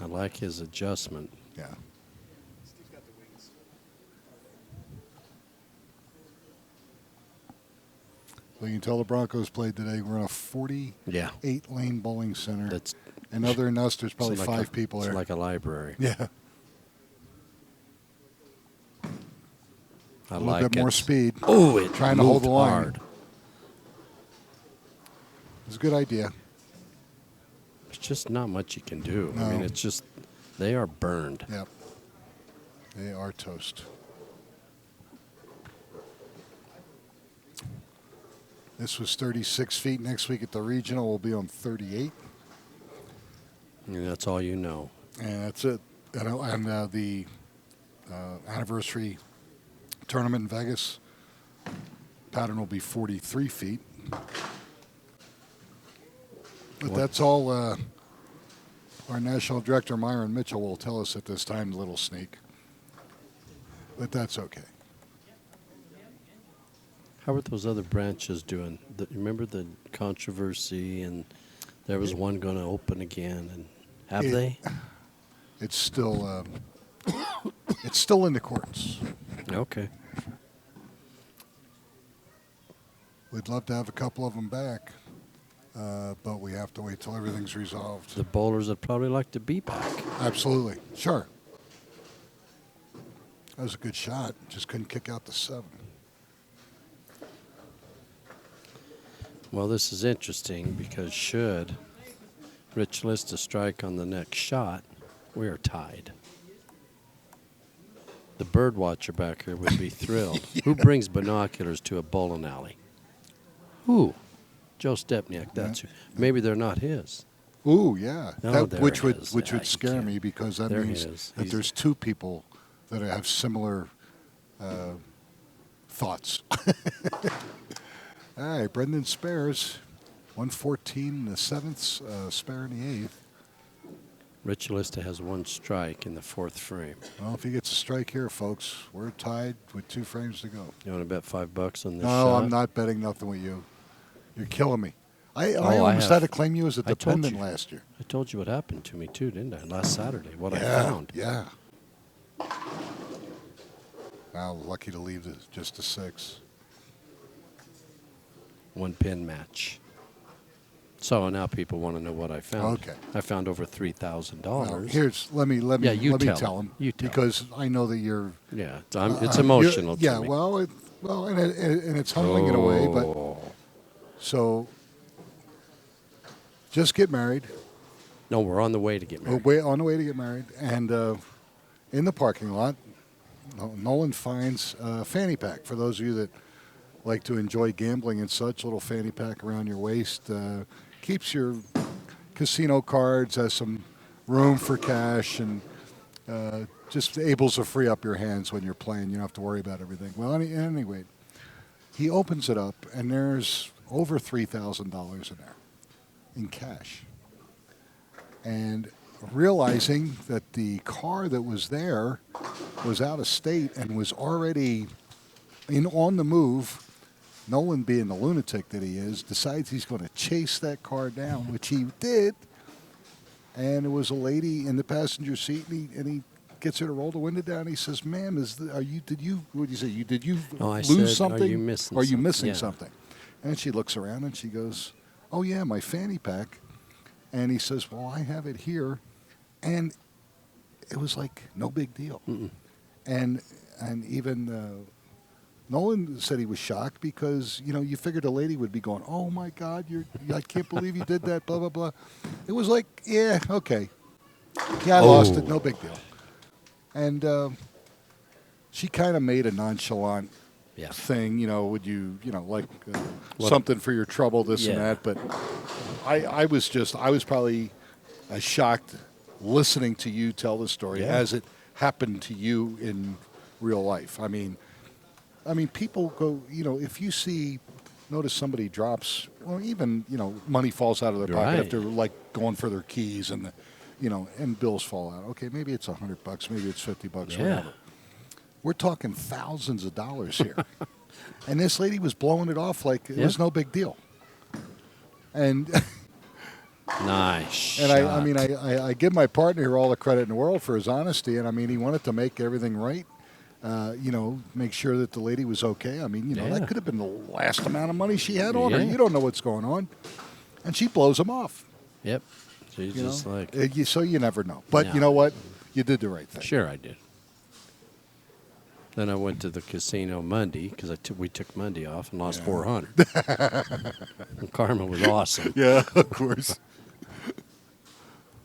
B: I like his adjustment.
A: Yeah. Well, you can tell the Broncos played today. We're in a 48-lane bowling center.
B: That's
A: And other than us, there's probably
B: like
A: 5 people
B: it's
A: there.
B: like a library.
A: Yeah.
B: I
A: A little
B: like
A: bit
B: it.
A: more speed.
B: Oh, it
A: Trying to hold
B: moved
A: the line.
B: hard.
A: It's a good idea.
B: There's just not much you can do. I
A: No.
B: mean, it's just they are burned.
A: Yep. They are toast. This was 36 feet. Next week at the regional, we'll be on 38.
B: And that's all you know.
A: And that's it. And the anniversary tournament in Vegas, pattern will be 43 feet. But that's all our national director, Myron Mitchell, will tell us at this time, the little sneak. But that's okay.
B: How are those other branches doing? Remember the controversy, and there was one going to open again, and have they?
A: It's still it's still in the courts.
B: Okay.
A: We'd love to have a couple of them back. but we have to wait till everything's resolved.
B: The bowlers would probably like to be back.
A: Absolutely. Sure. That was a good shot. Just couldn't kick out the 7.
B: Well, this is interesting because should Rich Lista strike on the next shot, we are tied. The bird watcher back here would be thrilled.
A: Yeah.
B: Who brings binoculars to a bowling alley? Who? Joe Stepniak. That's who. Maybe they're not his.
A: Ooh, yeah.
B: No,
A: Which
B: there
A: would
B: is.
A: which
B: Yeah,
A: would
B: you
A: scare
B: can't.
A: me because that
B: There
A: means
B: is.
A: that
B: He's-
A: there's 2 people that have similar thoughts. All right, Brendan spares 114 in the 7th, spare in the 8th.
B: Rich Lista has 1 strike in the 4th frame.
A: Well, if he gets a strike here, folks, we're tied with 2 frames to go.
B: You want to bet $5 on this
A: No,
B: shot?
A: I'm not betting nothing with you. You're killing me. I
B: I
A: almost
B: have-
A: had to claim you as a
B: I told
A: dependent
B: you.
A: last year.
B: I told you what happened to me too, didn't I? Last Saturday, what I
A: Yeah,
B: found.
A: yeah. Wow, lucky to leave just a 6.
B: 1 pin match. So now people want to know what I found.
A: Okay.
B: I found over $3,000.
A: Now, let me
B: Yeah, you
A: tell
B: tell
A: him.
B: him. You tell
A: because I know that you're.
B: Yeah, it's emotional
A: Yeah,
B: to me.
A: well, and it's humbling in a way, but
B: Oh.
A: so just get married.
B: No, we're on the way to get married.
A: We're on the way to get married, and in the parking lot, Nolan finds a fanny pack. For those of you that like to enjoy gambling and such, little fanny pack around your waist keeps your casino cards, has some room for cash, and just able to free up your hands when you're playing. You don't have to worry about everything. Well, anyway, he opens it up, and there's over $3,000 in there in cash. And realizing that the car that was there was out of state and was already on the move, Nolan, being the lunatic that he is, decides he's going to chase that car down, which he did. And it was a lady in the passenger seat, and he gets her to roll the window down. He says, "Ma'am, did you
B: Oh, I
A: lose
B: said,
A: something?
B: "Are you missing
A: Are you
B: something?"
A: missing
B: Yeah.
A: something?" And she looks around and she goes, "Oh yeah, my fanny pack." And he says, "Well, I have it here," and it was like no big deal.
B: Mm-mm.
A: And even Nolan said he was shocked because you figured a lady would be going, "Oh my God, I can't believe you did that." Blah blah blah. It was like, yeah, okay, yeah, I lost it, no big deal. And she kind of made a nonchalant
B: Yeah.
A: thing, would you, like
B: What-
A: something for your trouble, this and
B: Yeah.
A: that. But I was probably as shocked listening to you tell the story
B: Yeah.
A: as it happened to you in real life. I mean, people go, if you notice somebody drops, or even, money falls out of their pocket
B: Right.
A: after like going for their keys and, and bills fall out. Okay, maybe it's $100, maybe it's $50,
B: Yeah.
A: whatever. We're talking thousands of dollars here. And this lady was blowing it off like it was
B: Yeah.
A: no big deal. And
B: Nice.
A: and
B: shot.
A: I give my partner here all the credit in the world for his honesty. And he wanted to make everything right. Make sure that the lady was okay.
B: Yeah.
A: That could have been the last amount of money she had on her.
B: Yeah.
A: You don't know what's going on. And she blows him off.
B: Yep. She's just like,
A: So you never know. But
B: No.
A: you know what? You did the right thing.
B: sure I did. Then I went to the casino Monday because we took Monday off and lost
A: Yeah.
B: $400. And karma was awesome.
A: Yeah, of course.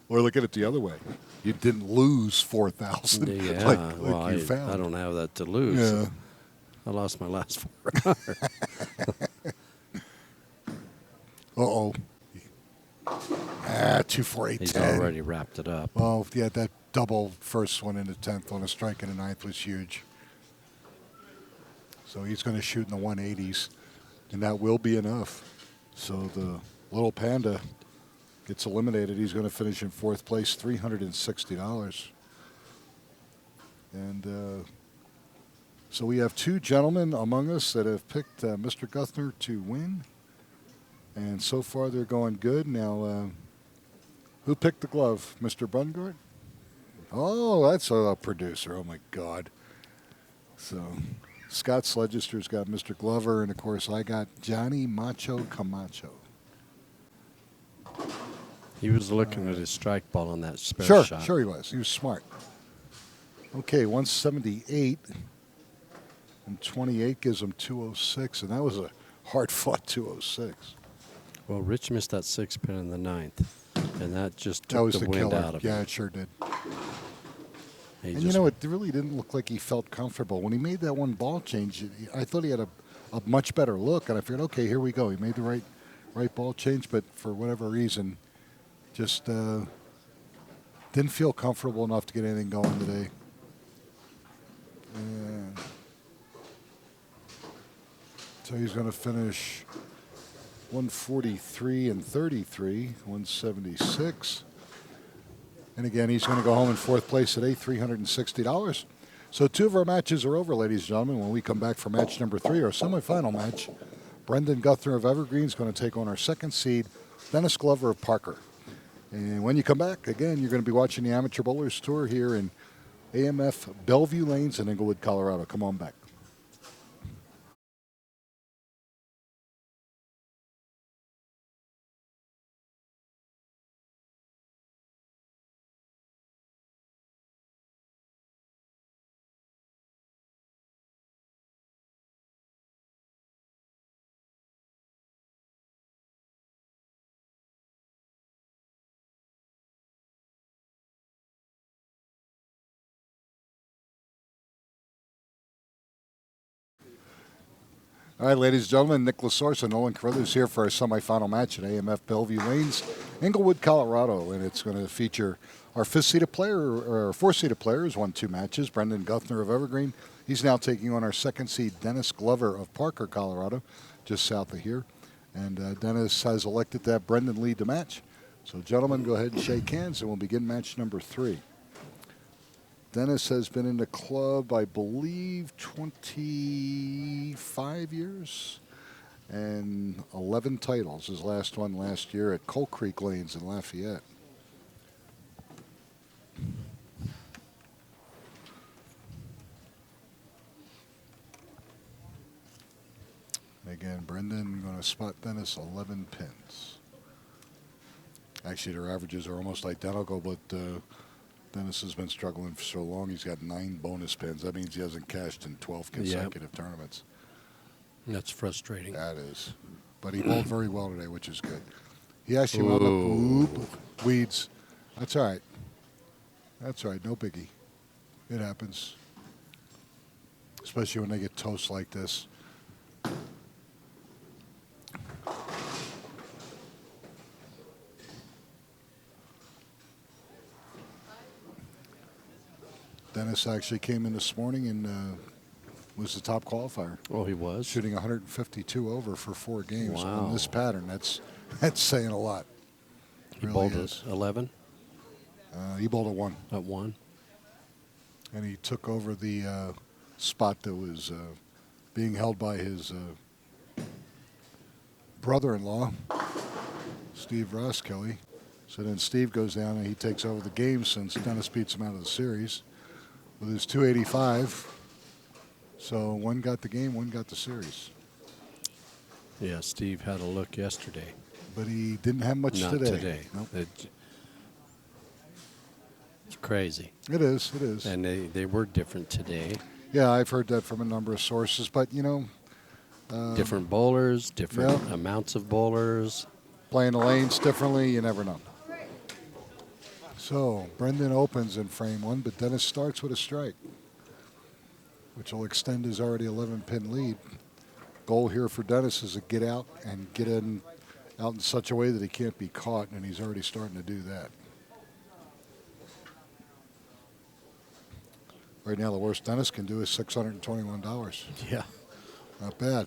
A: Or look at it the other way. You didn't lose 4,000
B: Yeah,
A: like
B: well,
A: you found.
B: I don't have that to lose.
A: Yeah.
B: I lost my last 400.
A: Uh-oh. 2, 4, 8,
B: He's
A: 10.
B: already wrapped it up.
A: Well, yeah, that double first one in the 10th on a strike in the 9th was huge. So he's going to shoot in the 180s, and that will be enough. So the little panda gets eliminated. He's going to finish in 4th place, $360. And so we have 2 gentlemen among us that have picked Mr. Guthner to win. And so far they're going good. Now, who picked the glove? Mr. Bungard? Oh, that's a producer. Oh, my God. So Scott Sledgester's got Mr. Glover, and, of course, I got Johnny Macho Camacho.
B: He was looking at his strike ball on that spare
A: Sure,
B: shot.
A: sure he was. He was smart. Okay, 178 and 28 gives him 206, and that was a hard-fought 206.
B: Well, Rich missed that 6-pin in the 9th, and that just
A: That
B: took
A: was
B: the
A: the
B: wind
A: killer.
B: out of
A: Yeah,
B: him.
A: it sure did.
B: He
A: And
B: just-
A: it really didn't look like he felt comfortable. When he made that one ball change, I thought he had a much better look, and I figured, okay, here we go. He made the right ball change, but for whatever reason, just didn't feel comfortable enough to get anything going today. And so he's going to finish 143 and 33, 176. And again, he's going to go home in fourth place today, $360. So 2 of our matches are over, ladies and gentlemen. When we come back for match number 3, our semifinal match, Brendan Guthner of Evergreen is going to take on our second seed, Dennis Glover of Parker. And when you come back, again, you're going to be watching the Amateur Bowlers Tour here in AMF Bellevue Lanes in Englewood, Colorado. Come on back. All right, ladies and gentlemen, Nick Lasource and Nolan Carruthers here for our semifinal match at AMF Bellevue Lanes, Englewood, Colorado. And it's going to feature our four-seeded players, won 2 matches. Brendan Guthner of Evergreen. He's now taking on our second seed, Dennis Glover of Parker, Colorado, just south of here. And Dennis has elected to have Brendan lead the match. So, gentlemen, go ahead and shake hands, and we'll begin match number 3. Dennis has been in the club, I believe, 25 years and 11 titles. His last one last year at Coal Creek Lanes in Lafayette. Again, Brendan going to spot Dennis 11 pins. Actually, their averages are almost identical, but Dennis has been struggling for so long. He's got 9 bonus pins. That means he hasn't cashed in 12 consecutive tournaments.
B: That's frustrating.
A: That is. But he bowled very well today, which is good. He actually wound up weeds. That's all right. That's all right. No biggie. It happens. Especially when they get toast like this. Dennis actually came in this morning and was the top qualifier.
B: Oh, he was?
A: Shooting 152 over for 4 games
B: Wow.
A: on this pattern. That's saying a lot.
B: He
A: Really
B: bowled
A: is.
B: at 11?
A: He bowled a 1.
B: At 1?
A: And he took over the spot that was being held by his brother-in-law, Steve Roskelley. So then Steve goes down and he takes over the game since Dennis beats him out of the series with his 285. So one got the game, one got the series.
B: Yeah, Steve had a look yesterday.
A: But he didn't have much
B: Not today.
A: Nope.
B: It's crazy.
A: It is, it is.
B: And they were different today.
A: Yeah, I've heard that from a number of sources. But, you know,
B: Different bowlers, different amounts of bowlers.
A: playing the lanes differently, you never know. So Brendan opens in frame 1, but Dennis starts with a strike, which will extend his already 11-pin lead. Goal here for Dennis is to get out and get in out in such a way that he can't be caught, and he's already starting to do that. Right now, the worst Dennis can do is $621.
B: Yeah.
A: Not bad.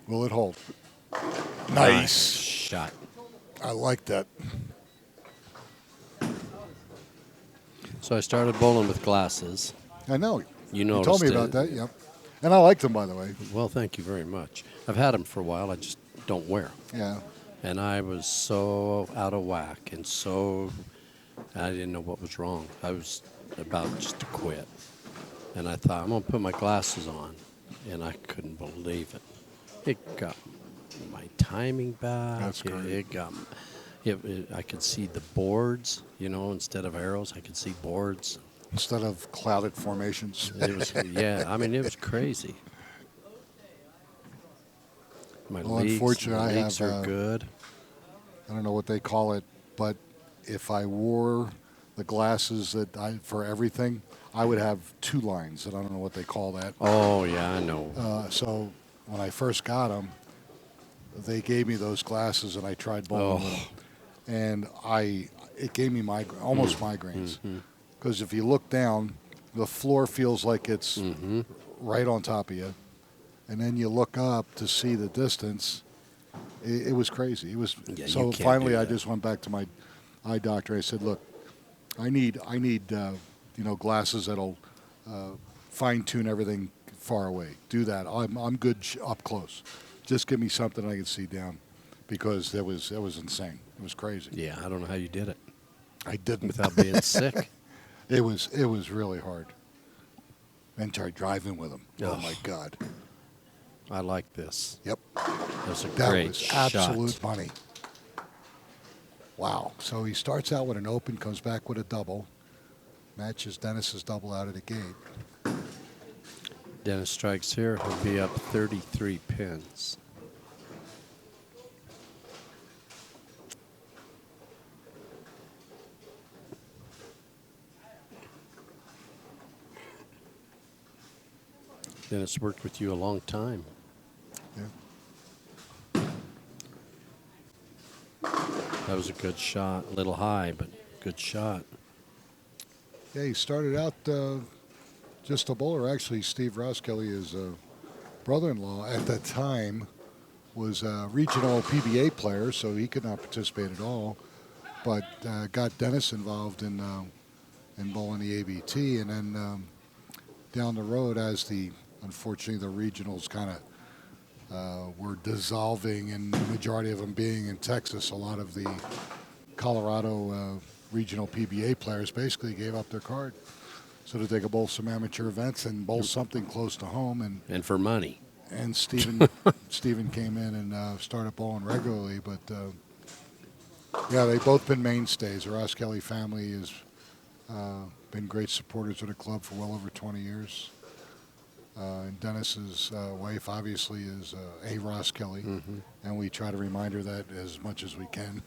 A: Will it hold? Nice.
B: Shot.
A: I like that.
B: So I started bowling with glasses.
A: I know.
B: You
A: You
B: noticed
A: told me
B: it.
A: about that, yep. And I like them, by the way.
B: Well, thank you very much. I've had them for a while. I just don't wear them.
A: Yeah.
B: And I was so out of whack and so I didn't know what was wrong. I was about just to quit. And I thought, I'm going to put my glasses on. And I couldn't believe it. It got my timing back.
A: That's great.
B: It got, I could see the boards, you know, instead of arrows, I could see boards.
A: Instead of clouded formations.
B: It was, yeah, I mean, it was crazy. My
A: Unfortunately, I
B: legs
A: have,
B: are good.
A: I don't know what they call it, but if I wore the glasses for everything, I would have 2 lines, and I don't know what they call that.
B: Oh, yeah, I know.
A: So when I first got them, they gave me those glasses, and I tried bowling with them, and it gave me almost migraines. Because if you look down, the floor feels like it's right on top of you, and then you look up to see the distance. It was crazy. It was so. Finally, I just went back to my eye doctor. I said, "Look, I need glasses that'll fine tune everything far away. Do that. I'm good up close. Just give me something I can see down, because it was insane. It was crazy.
B: Yeah, I don't know how you did it.
A: I didn't
B: Without being sick.
A: It was really hard. Then tried driving with them. Oh my God.
B: I like this.
A: Yep.
B: That was a
A: That
B: great
A: was
B: shot.
A: absolute money. Wow. So he starts out with an open, comes back with a double. Matches Dennis's double out of the gate.
B: Dennis strikes here. He'll be up 33 pins. Dennis worked with you a long time.
A: Yeah.
B: That was a good shot. A little high, but good shot.
A: Yeah, he started out just a bowler. Actually, Steve Roskelley, his brother-in-law at the time, was a regional PBA player, so he could not participate at all. But got Dennis involved in bowling the ABT, and then down the road, as unfortunately the regionals kind of were dissolving, and the majority of them being in Texas, a lot of the Colorado regional PBA players basically gave up their card so that they could bowl some amateur events and bowl something close to home.
B: And for money.
A: And Stephen came in and started bowling regularly. But, yeah, they've both been mainstays. The Ross Kelly family has been great supporters of the club for well over 20 years. And Dennis's wife, obviously, is A. Ross Kelly, and we try to remind her that as much as we can.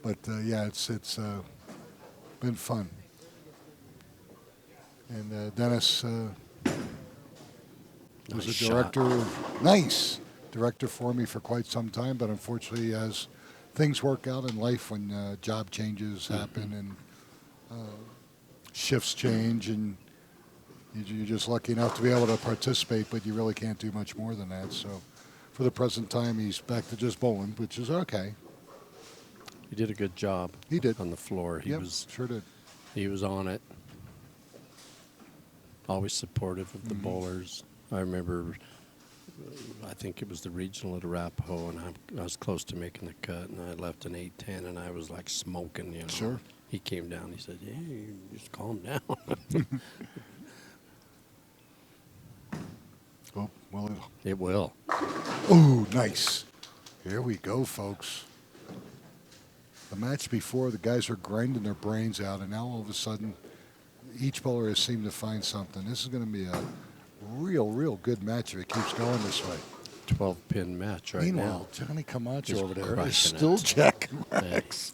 A: But, yeah, it's been fun. And Dennis was a director, director for me for quite some time, but unfortunately, as things work out in life, when job changes happen and shifts change, and you're just lucky enough to be able to participate, but you really can't do much more than that. So for the present time, he's back to just bowling, which is okay.
B: He did a good job.
A: He did.
B: On the floor.
A: Sure did.
B: He was on it. Always supportive of the bowlers. I remember, I think it was the regional at Arapahoe, and I was close to making the cut, and I left an 8-10, and I was like smoking, you know.
A: Sure.
B: He came down. He said, "Hey, just calm down."
A: Oh, well,
B: It will.
A: oh, nice. Here we go, folks. The match before, the guys are grinding their brains out, and now all of a sudden, each bowler has seemed to find something. This is going to be a real good match if it keeps going this way.
B: 12-pin match right
A: Meanwhile,
B: now.
A: Johnny Camacho
B: He's
A: over there is
B: crushing
A: still
B: it.
A: jacking racks.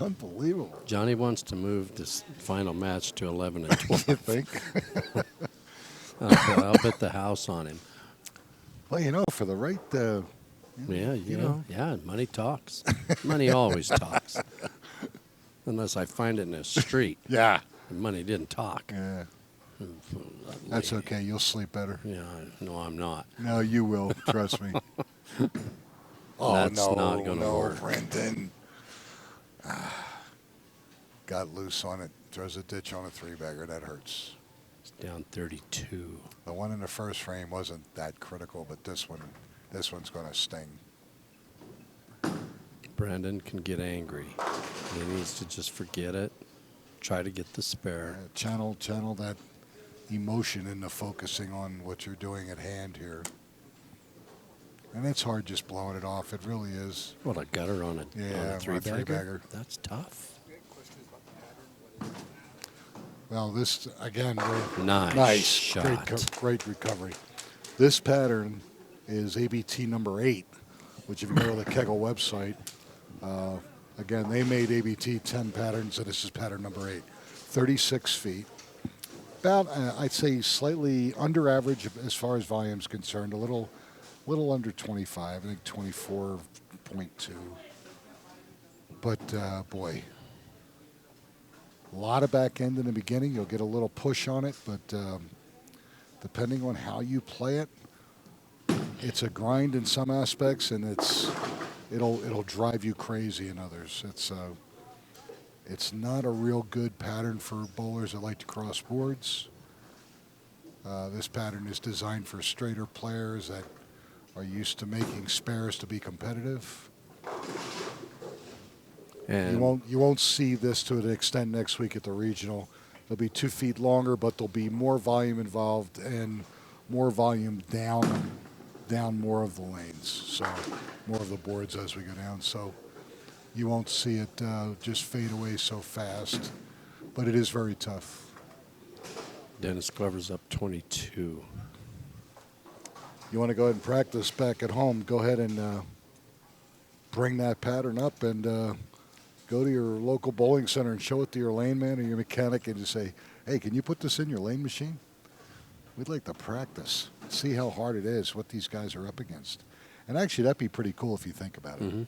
A: Unbelievable.
B: Johnny wants to move this final match to 11 and 12.
A: You think?
B: I'll bet the house on him.
A: Well, for the right...
B: Yeah, money talks. Money always talks. Unless I find it in the street.
A: Yeah.
B: And money didn't talk.
A: Yeah. That's okay. You'll sleep better.
B: Yeah, no, I'm not.
A: No, you will. Trust me. Oh,
B: That's not gonna work.
A: Brendan. Got loose on it. Throws a ditch on a 3-bagger. That hurts.
B: It's down 32.
A: The one in the first frame wasn't that critical, but this one's going to sting.
B: Brandon can get angry. He needs to just forget it Try to get the spare.
A: Channel that emotion into focusing on what you're doing at hand here. And it's hard just blowing it off. It really is.
B: What, a gutter on a, on a three-bagger?
A: three-bagger.
B: That's tough.
A: Well, this, again,
B: Nice shot.
A: Great recovery. This pattern is ABT number 8, which if you go to the Kegel website, again, they made ABT 10 patterns, and this is pattern number 8. 36 feet. About, I'd say, slightly under average as far as volume is concerned. A little under 25. I think 24.2. But boy, a lot of back end in the beginning. You'll get a little push on it, but depending on how you play it, it's a grind in some aspects, and it'll drive you crazy in others. It's not a real good pattern for bowlers that like to cross boards. This pattern is designed for straighter players that are used to making spares to be competitive.
B: And
A: you won't see this to an extent next week at the regional. They'll be 2 feet longer, but there'll be more volume involved and more volume down more of the lanes, so more of the boards as we go down. So you won't see it just fade away so fast, but it is very tough.
B: Dennis Glover's up 22.
A: You want to go ahead and practice back at home, go ahead and bring that pattern up and go to your local bowling center and show it to your lane man or your mechanic and just say, hey, can you put this in your lane machine? We'd like to practice, see how hard it is, what these guys are up against. And actually, that'd be pretty cool if you think about it.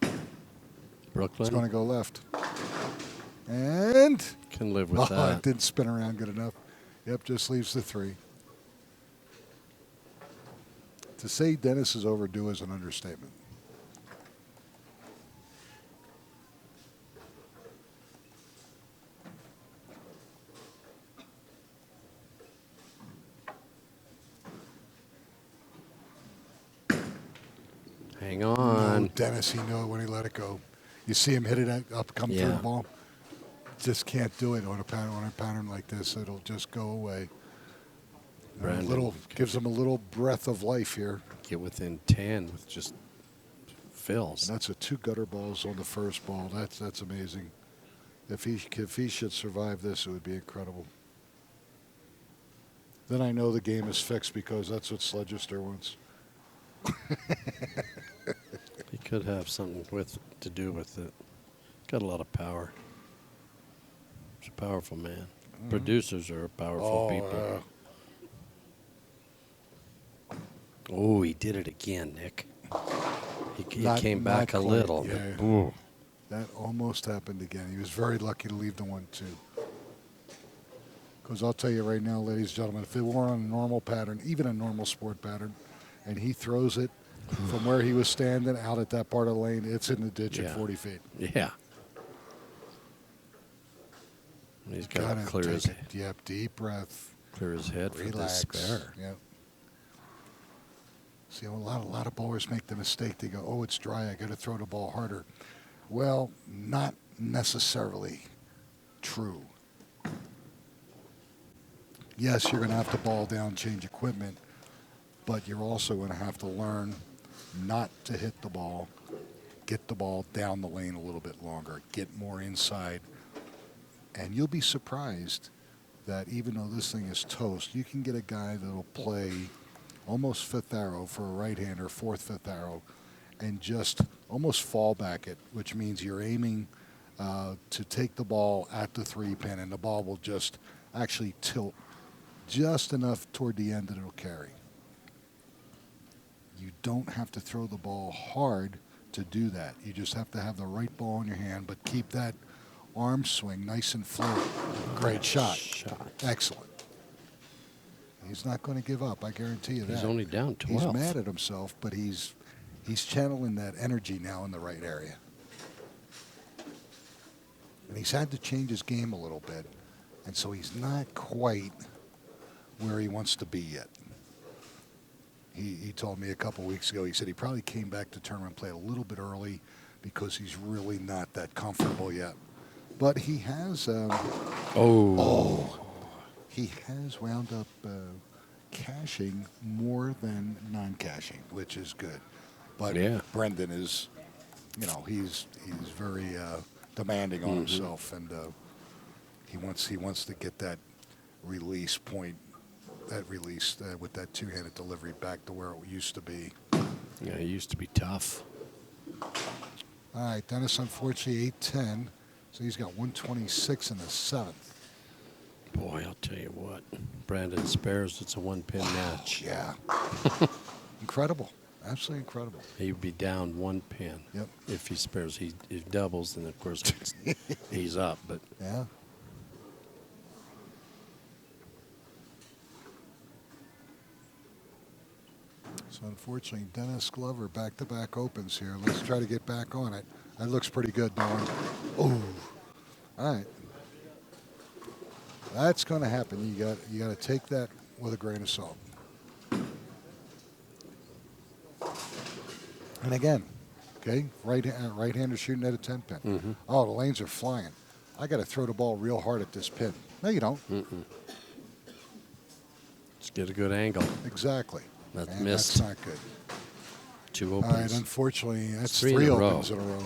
B: Mm-hmm. Brooklyn.
A: It's going to go left. And
B: can live with that.
A: It didn't spin around good enough. Yep, just leaves the 3. To say Dennis is overdue is an understatement.
B: Hang on.
A: No, Dennis, he knew it when he let it go. You see him hit it up, come through the ball. Just can't do it on a pattern like this. It'll just go away. Gives him a little breath of life here.
B: Get within 10 with just fills.
A: And that's 2 gutter balls on the first ball. That's amazing. If he should survive this, it would be incredible. Then I know the game is fixed because that's what Sledgester wants.
B: He could have something to do with it. Got a lot of power. He's a powerful man. Producers are powerful people. Oh, he did it again, Nick. He came back a little.
A: Yeah. That almost happened again. He was very lucky to leave the 1-2. Because I'll tell you right now, ladies and gentlemen, if it were on a normal pattern, even a normal sport pattern, and he throws it from where he was standing out at that part of the lane, it's in the ditch at 40 feet.
B: Yeah. He's got to clear his head.
A: Yep, deep breath.
B: Clear his head.
A: Relax.
B: For this spare.
A: Yep. See, a lot of bowlers make the mistake. They go, oh, it's dry. I got to throw the ball harder. Well, not necessarily true. Yes, you're going to have to ball down, change equipment, but you're also going to have to learn not to hit the ball, get the ball down the lane a little bit longer, get more inside, and you'll be surprised that even though this thing is toast, you can get a guy that'll play almost 5th arrow for a right-hander, 4th, 5th arrow, and just almost fall back it, which means you're aiming to take the ball at the 3-pin, and the ball will just actually tilt just enough toward the end that it'll carry. You don't have to throw the ball hard to do that. You just have to have the right ball in your hand, but keep that arm swing nice and floaty. Great shot. Excellent. He's not going to give up, I guarantee you that.
B: He's only down 12.
A: He's mad at himself, but he's channeling that energy now in the right area. And he's had to change his game a little bit, and so he's not quite where he wants to be yet. He told me a couple weeks ago, he said he probably came back to tournament play a little bit early because he's really not that comfortable yet. But he has he has wound up cashing more than non-cashing, which is good. But
B: Yeah.
A: Brendan is, he's very demanding on himself, and he wants to get that release point, that release with that two-handed delivery back to where it used to be.
B: Yeah, it used to be tough.
A: All right, Dennis, unfortunately, 8-10, so he's got 126 in the seventh.
B: Boy, I'll tell you what. Brandon Spares, it's a one-pin match.
A: Yeah. Incredible. Absolutely incredible.
B: He would be down one pin.
A: Yep.
B: If he spares, he doubles, then of course he's up. But
A: Yeah. So unfortunately, Dennis Glover back-to-back opens here. Let's try to get back on it. That looks pretty good, Nolan. Oh, all right. That's going to happen. You got to take that with a grain of salt. And again, okay, right-hander shooting at a 10-pin.
B: Mm-hmm.
A: Oh, the lanes are flying. I got to throw the ball real hard at this pin. No, you don't.
B: Let's get a good angle.
A: Exactly.
B: That's
A: and
B: missed.
A: That's not good.
B: Two
A: All
B: opens.
A: right, unfortunately, that's
B: Three
A: three
B: in a
A: opens
B: row.
A: in a row.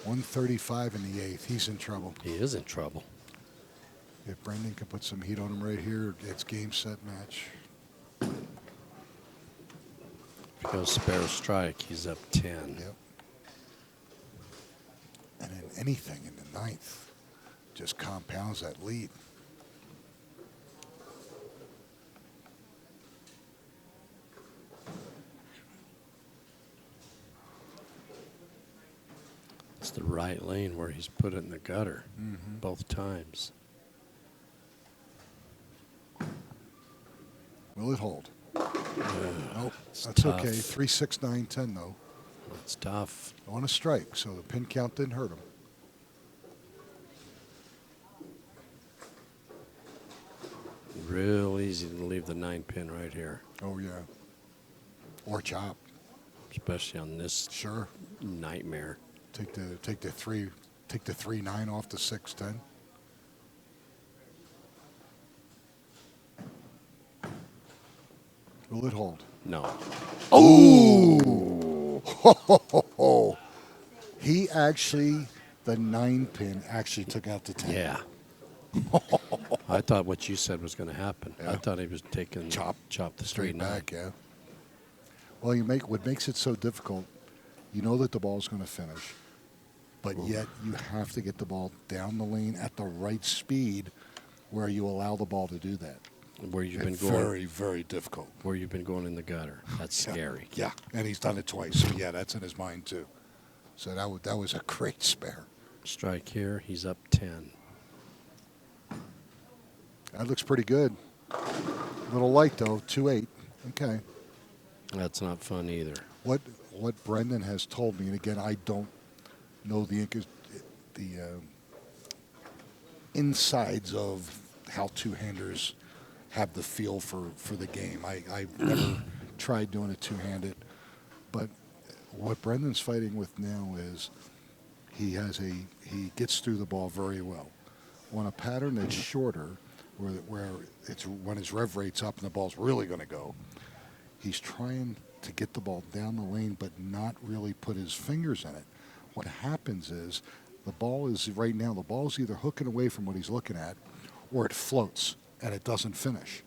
A: 135 in the eighth. He's in trouble.
B: He is in trouble.
A: If Brendan can put some heat on him right here, it's game, set, match.
B: If he goes spare strike, he's up 10.
A: Yep. And then anything in the ninth just compounds that lead.
B: It's the right lane where he's put it in the gutter both times.
A: Will it hold? Nope.
B: It's
A: That's
B: tough.
A: okay. 3, 6, 9, 10 though.
B: It's tough.
A: On a strike, so the pin count didn't hurt him.
B: Real easy to leave the 9-pin right here,
A: Oh yeah. Or chop.
B: especially on this
A: Sure.
B: nightmare.
A: Take the 3-9 off the 6-10. Will it hold?
B: No.
A: Oh! He actually, the 9-pin actually took out the 10.
B: Yeah. I thought what you said was going to happen.
A: Yeah.
B: I thought he was taking chop the
A: Straight
B: 3-9.
A: back, yeah. Well, what makes it so difficult, you know that the ball's going to finish, but yet you have to get the ball down the lane at the right speed where you allow the ball to do that.
B: Where you've been
A: It's
B: going.
A: very, very difficult.
B: Where you've been going in the gutter. That's scary.
A: Yeah, and he's done it twice. So yeah, that's in his mind too. So that was a great spare.
B: Strike here. He's up 10.
A: That looks pretty good. A little light though, 2-8. Okay.
B: That's not fun either.
A: What Brendan has told me, and again, I don't know the insides of how two-handers have the feel for the game. I've never tried doing a two-handed, but what Brendan's fighting with now is he gets through the ball very well. On a pattern that's shorter, where it's when his rev rate's up and the ball's really going to go, he's trying to get the ball down the lane but not really put his fingers in it. What happens is the ball is either hooking away from what he's looking at or it floats and it doesn't finish.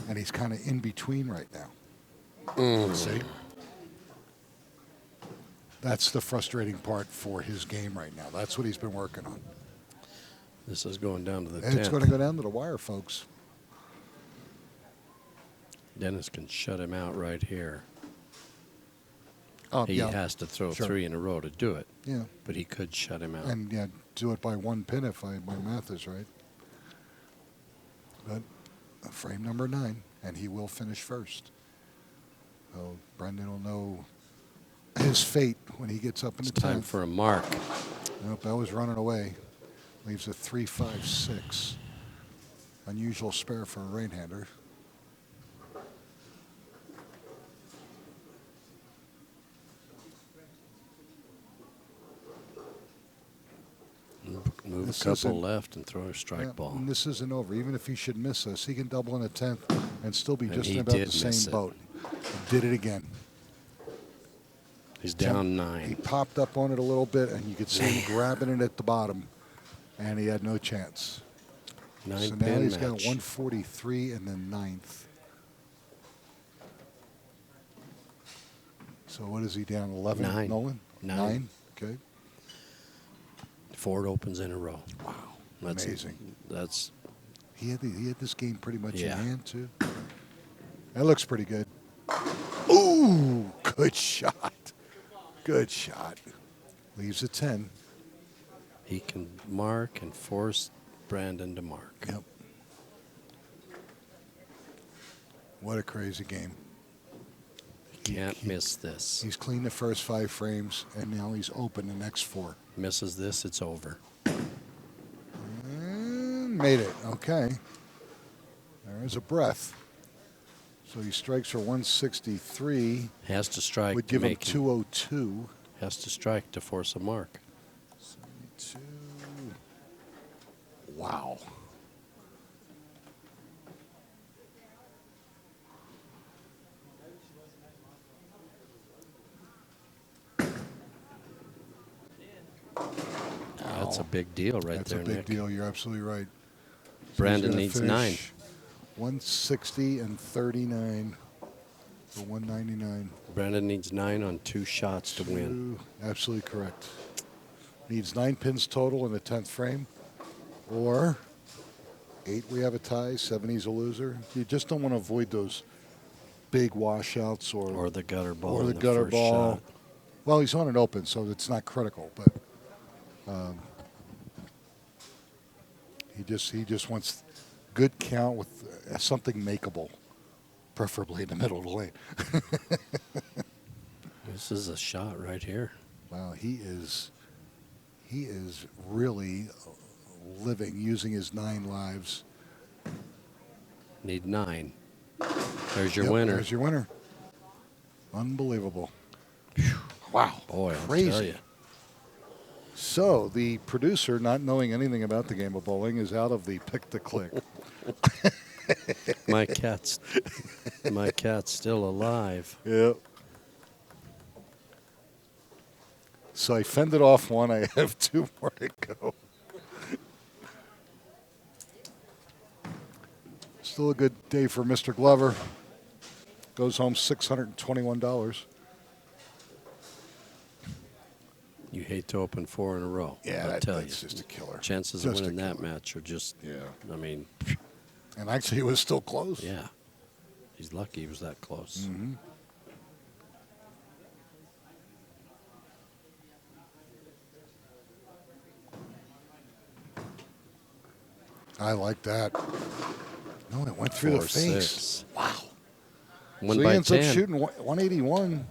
A: And he's kind of in between right now. See? That's the frustrating part for his game right now. That's what he's been working on.
B: This is going down to the 10th.
A: And it's going to go down to the wire, folks.
B: Dennis can shut him out right here. He
A: Yeah.
B: has to throw
A: Sure.
B: 3 in a row to do it.
A: Yeah.
B: But he could shut him out.
A: And yeah, do it by 1 pin if my math is right. But frame number 9, and he will finish first. So Brendan will know his fate when he gets up in
B: It's
A: the 10th.
B: time for a mark.
A: Nope, that was running away. Leaves a 3-5-6. Unusual spare for a right-hander. this
B: couple
A: isn't
B: left and throw a strike
A: yeah,
B: ball.
A: and this isn't over. Even if he should miss this, he can double in a 10th and still be
B: And
A: just
B: he
A: about
B: did
A: the
B: miss
A: same
B: it.
A: boat. He did it again.
B: He's down
A: He
B: 9.
A: popped up on it a little bit, and you could see him grabbing it at the bottom, and he had no chance.
B: 9
A: So now
B: pin
A: he's
B: match.
A: got 143 and then 9th. So what is he down? 11?
B: 9.
A: Nolan?
B: 9.
A: Okay.
B: 4 opens in a row.
A: Wow.
B: That's
A: Amazing.
B: That's
A: He had this game pretty much in
B: Yeah.
A: hand, too. That looks pretty good. Ooh, good shot. Good shot. Leaves a 10.
B: he can mark and force Brandon to mark.
A: Yep. What a crazy game.
B: Can't miss this.
A: He's cleaned the first 5 frames, and now he's open the next 4.
B: Misses this, it's over.
A: And made it. Okay. There's a breath. So he strikes for 163.
B: Has to strike
A: Would
B: to
A: give him
B: make
A: 202.
B: Has to strike to force a mark.
A: 72. Wow.
B: That's a big deal right
A: That's
B: there,
A: a big
B: Nick.
A: deal. You're absolutely right. So
B: Brandon
A: he's
B: needs
A: gonna
B: 9.
A: finish 160 and 39 for 199.
B: Brandon needs 9 on 2 shots to win.
A: Absolutely correct. Needs 9 pins total in the 10th frame. Or 8, we have a tie. 7, he's a loser. You just don't want to avoid those big washouts
B: Or the gutter ball.
A: or
B: in
A: the
B: the
A: gutter
B: first
A: ball.
B: shot.
A: Well, he's on an open, so it's not critical. But he just wants good count with something makeable, preferably in the middle of the lane.
B: This is a shot right here.
A: Wow, he is really living, using his 9 lives.
B: Need 9. There's your
A: Yep,
B: winner.
A: There's your winner. Unbelievable. Wow.
B: Boy,
A: crazy.
B: I'll tell you.
A: So the producer, not knowing anything about the game of bowling, is out of the pick to click.
B: My cat's still alive.
A: Yep. So I fended off one. I have 2 more to go. Still a good day for Mr. Glover. Goes home $621.
B: You hate to open 4 in a row.
A: Yeah,
B: I tell
A: that's
B: you.
A: just a killer.
B: Chances
A: Just
B: of
A: a
B: winning that
A: killer.
B: match are just,
A: Yeah.
B: I mean,
A: And actually, it was still close.
B: yeah. He's lucky he was that close.
A: Mm-hmm. I like that. No, it went through the
B: 4,
A: face.
B: 6.
A: Wow.
B: One
A: So
B: by
A: he ends
B: 10.
A: up shooting 181,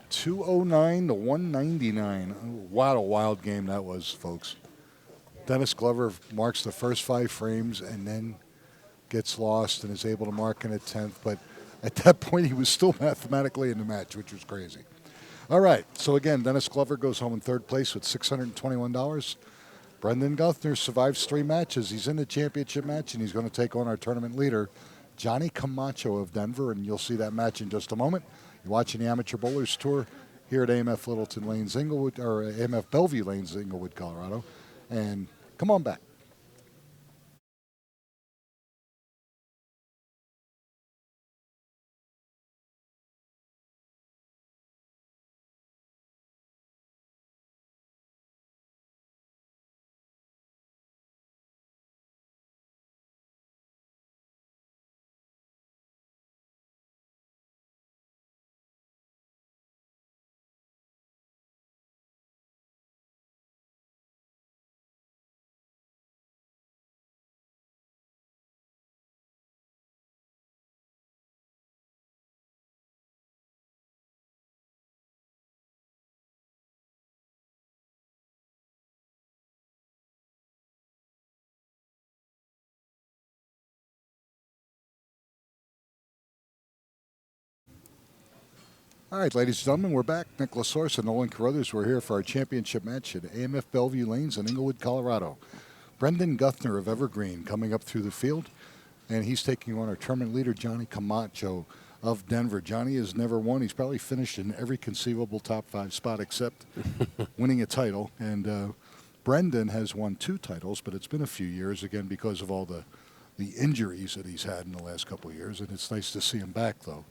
A: 209 to 199. What a wild game that was, folks. Dennis Glover marks the first 5 frames and then gets lost and is able to mark in a 10th. But at that point, he was still mathematically in the match, which was crazy. All right. So again, Dennis Glover goes home in 3rd place with $621. Brendan Guthner survives 3 matches. He's in the championship match, and he's going to take on our tournament leader, Johnny Camacho of Denver, and you'll see that match in just a moment. You're watching the Amateur Bowlers Tour here at AMF Littleton Lanes, Inglewood, or AMF Bellevue Lanes, Inglewood, Colorado. And come on back. All right, ladies and gentlemen, we're back. Nicholas Source and Nolan Carruthers. We're here for our championship match at AMF Bellevue Lanes in Inglewood, Colorado. Brendan Guthner of Evergreen coming up through the field, and he's taking on our tournament leader, Johnny Camacho of Denver. Johnny has never won. He's probably finished in every conceivable top 5 spot except winning a title. And Brendan has won 2 titles, but it's been a few years, again, because of all the injuries that he's had in the last couple of years, and it's nice to see him back, though.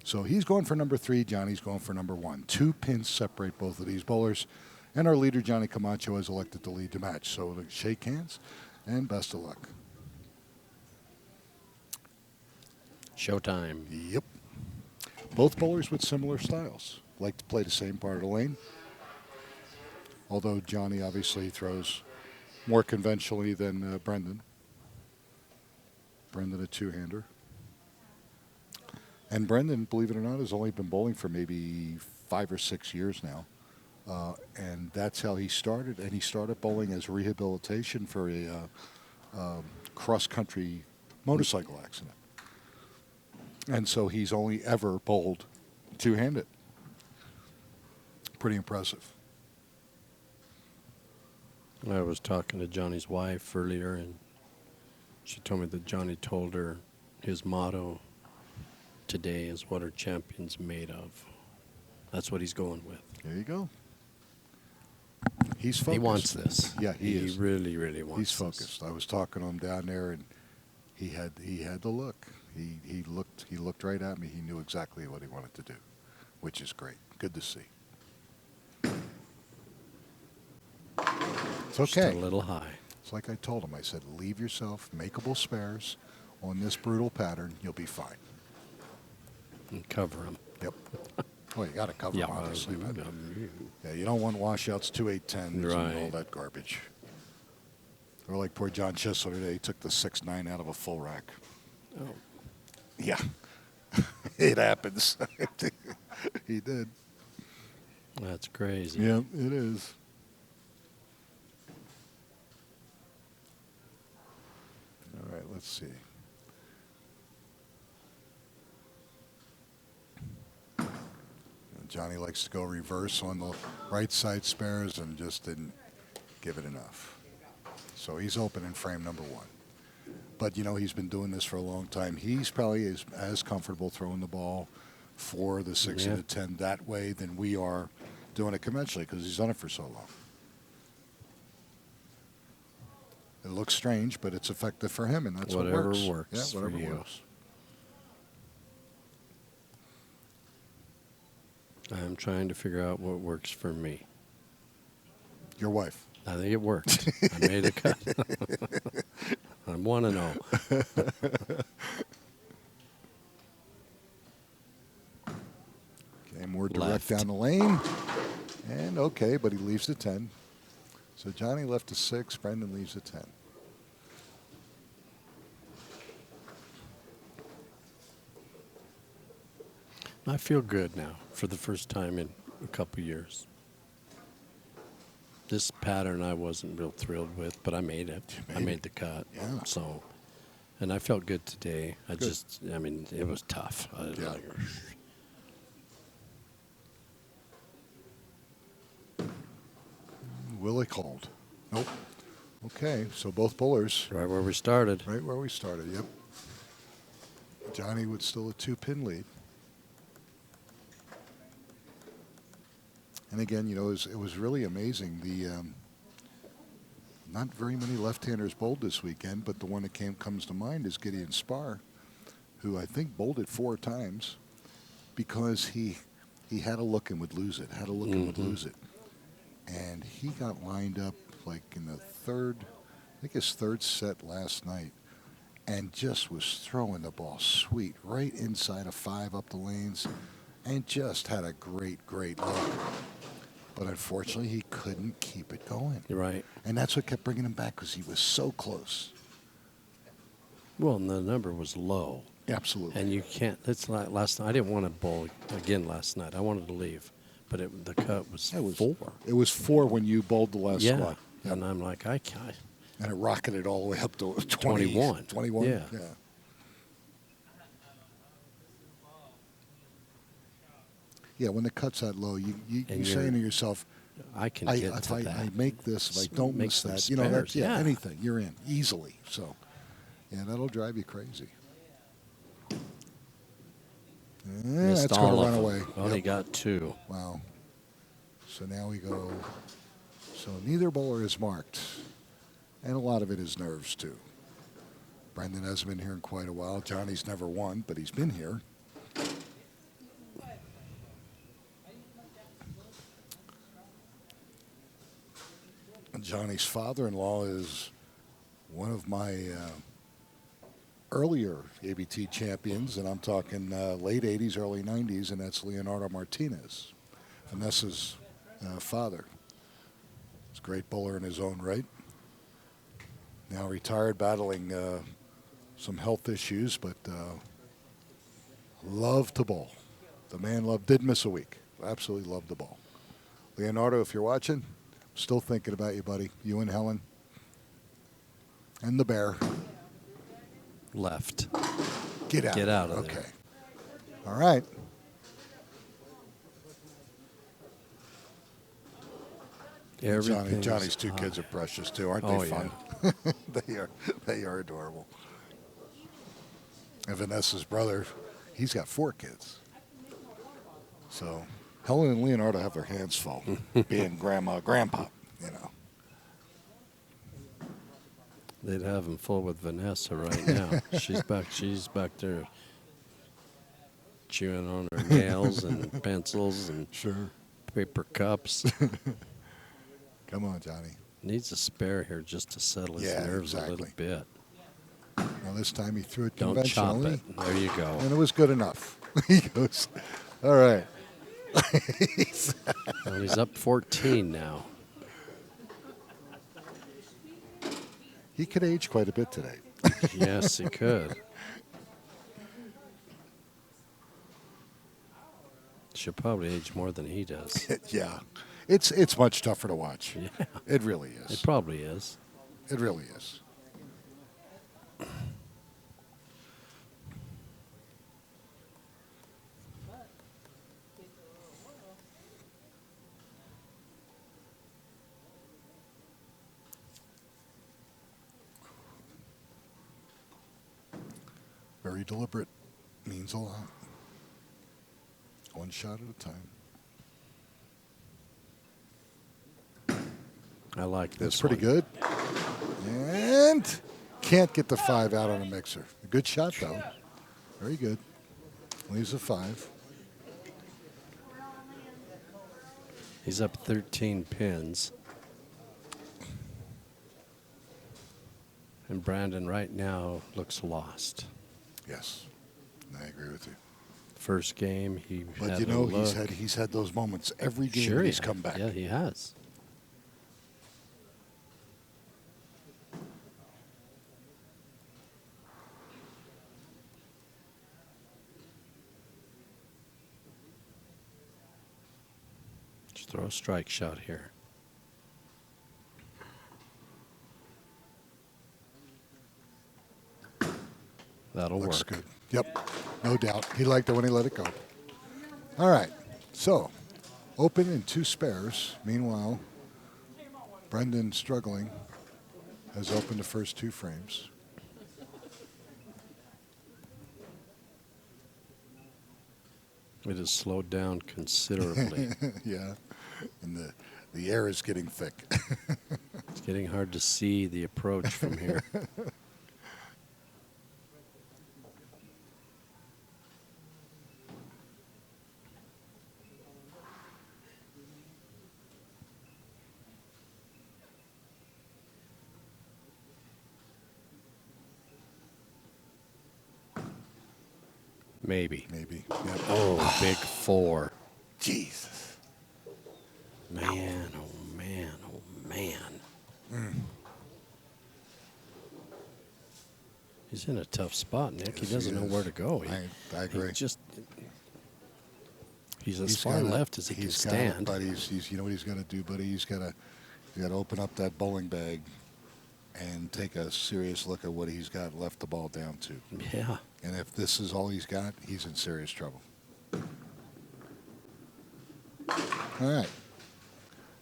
A: So he's going for number 3. Johnny's going for number 1. 2 pins separate both of these bowlers. And our leader, Johnny Camacho, has elected to lead the match. So shake hands and best of luck.
B: Showtime.
A: Yep. Both bowlers with similar styles. Like to play the same part of the lane. Although Johnny obviously throws more conventionally than Brendan. Brendan a 2-hander. And Brendan, believe it or not, has only been bowling for maybe 5 or 6 years now. And that's how he started. And he started bowling as rehabilitation for a cross-country motorcycle accident. And so he's only ever bowled 2-handed. Pretty impressive.
B: I was talking to Johnny's wife earlier, and she told me that Johnny told her his motto today is what are champions made of. That's what he's going with.
A: There you go. He's focused.
B: He wants this.
A: Yeah, he is.
B: He really, really wants
A: He's focused. I was talking to him down there, and he had the look. He looked right at me. He knew exactly what he wanted to do, which is great. Good to see. It's okay.
B: Just a little high.
A: It's like I told him. I said, leave yourself makeable spares on this brutal pattern. You'll be fine.
B: And cover him.
A: Yep. Well, you got to cover them, obviously. But
B: Yeah.
A: you don't want washouts 2-8-10s
B: Right.
A: and all that garbage. Or like poor John Chisler today. He took the 6-9 out of a full rack.
B: Oh.
A: Yeah. It happens. He did.
B: That's crazy.
A: Yeah, it is. All right, let's see. Johnny likes to go reverse on the right side spares and just didn't give it enough. So he's open in frame number 1. But, he's been doing this for a long time. He's probably as comfortable throwing the ball for the 6 and the 10 that way than we are doing it conventionally because he's done it for so long. It looks strange, but it's effective for him, and that's
B: whatever
A: what works.
B: works.
A: Yeah, whatever
B: for you.
A: works.
B: I'm trying to figure out what works for me.
A: Your wife.
B: I think it worked. I made a cut. I'm 1-0.
A: Okay, more direct
B: Left.
A: down the lane. And okay, but he leaves the 10. So Johnny left a 6, Brendan leaves a 10.
B: I feel good now for the first time in a couple years. This pattern I wasn't real thrilled with, but I made it. I made the cut.
A: Yeah.
B: So, and I felt good today. It was tough.
A: Yeah. Willie called. Nope. Okay, so both bowlers.
B: Right where we started.
A: Right where we started, yep. Johnny with still a 2-pin lead. And again, it was really amazing. Not very many left-handers bowled this weekend, but the one that comes to mind is Gideon Spar, who I think bowled it 4 times because he had a look and would lose it, had a look and would lose it. And he got lined up like in the his third set last night, and just was throwing the ball sweet right inside of 5 up the lanes, and just had a great look. But unfortunately, he couldn't keep it going.
B: You're right.
A: And that's what kept bringing him back because he was so close.
B: Well, and the number was low.
A: Absolutely.
B: And you can't. It's like last night. I didn't want to bowl again last night. I wanted to leave, but the cut was 4.
A: It was 4 when you bowled the last squat.
B: Yeah. And I'm like, I can't.
A: And it rocketed all the way up to
B: 21.
A: 21?
B: Yeah.
A: Yeah, when the cut's that low, you're
B: And
A: saying to yourself,
B: I can
A: I,
B: get
A: if
B: to
A: I,
B: that.
A: I make this, if I don't
B: Make
A: miss
B: some
A: that,
B: spares, yeah.
A: anything, you're in easily. So, yeah, that'll drive you crazy.
B: Missed
A: That's going
B: all
A: to
B: of
A: run
B: them.
A: away.
B: Only got 2.
A: Wow. So now we go. So neither bowler is marked. And a lot of it is nerves, too. Brendan hasn't been here in quite a while. Johnny's never won, but he's been here. And Johnny's father-in-law is one of my earlier ABT champions, and I'm talking late 80s, early 90s, and that's Leonardo Martinez, Vanessa's father. He's a great bowler in his own right. Now retired, battling some health issues, but loved to bowl. The man did miss a week. Absolutely loved the ball. Leonardo, if you're watching, still thinking about you, buddy. You and Helen. And the bear.
B: Left.
A: Get out.
B: Get out of
A: okay.
B: there.
A: All right. Johnny's 2 kids are precious too, aren't they fun? Yeah. they are adorable. And Vanessa's brother, he's got 4 kids. So Helen and Leonardo have their hands full, being grandma, grandpa,
B: They'd have him full with Vanessa right now. She's back there chewing on her nails and pencils and
A: Sure.
B: paper cups.
A: Come on, Johnny.
B: Needs a spare here just to settle his nerves a little bit.
A: Well, this time he threw it
B: Don't chop
A: conventionally.
B: it. There you go.
A: And it was good enough. He goes, all right.
B: Well, he's up 14 now.
A: He could age quite a bit today.
B: Yes, he could. She'll probably age more than he does.
A: Yeah. It's much tougher to watch.
B: Yeah.
A: It really is.
B: It probably is.
A: It really is. Very deliberate. Means a lot. One shot at a time.
B: I like this
A: That's pretty good. And can't get the 5 out on a mixer. A good shot, though. Very good. Leaves a 5.
B: He's up 13 pins. And Brandon right now looks lost.
A: Yes, I agree with you.
B: First game, he
A: But
B: had
A: you know,
B: a look.
A: he's had those moments every game
B: Sure,
A: he's come back.
B: Yeah, he has. Just throw a strike shot here. That'll
A: Looks
B: work.
A: good. Yep, no doubt. He liked it when he let it go. All right, so open and 2 spares. Meanwhile, Brendan, struggling, has opened the first 2 frames.
B: It has slowed down considerably.
A: Yeah, and the air is getting thick.
B: It's getting hard to see the approach from here. Maybe.
A: Maybe. Yep.
B: Oh, big 4.
A: Jesus.
B: Man, oh man, oh man. He's in a tough spot, Nick.
A: Yes,
B: he doesn't
A: he
B: know
A: is.
B: where to go.
A: I agree.
B: He's as far left as he can stand.
A: But he's you know what he's got to do, buddy? He's got to open up that bowling bag and take a serious look at what he's got left the ball down to.
B: Yeah.
A: And if this is all he's got, he's in serious trouble. All right.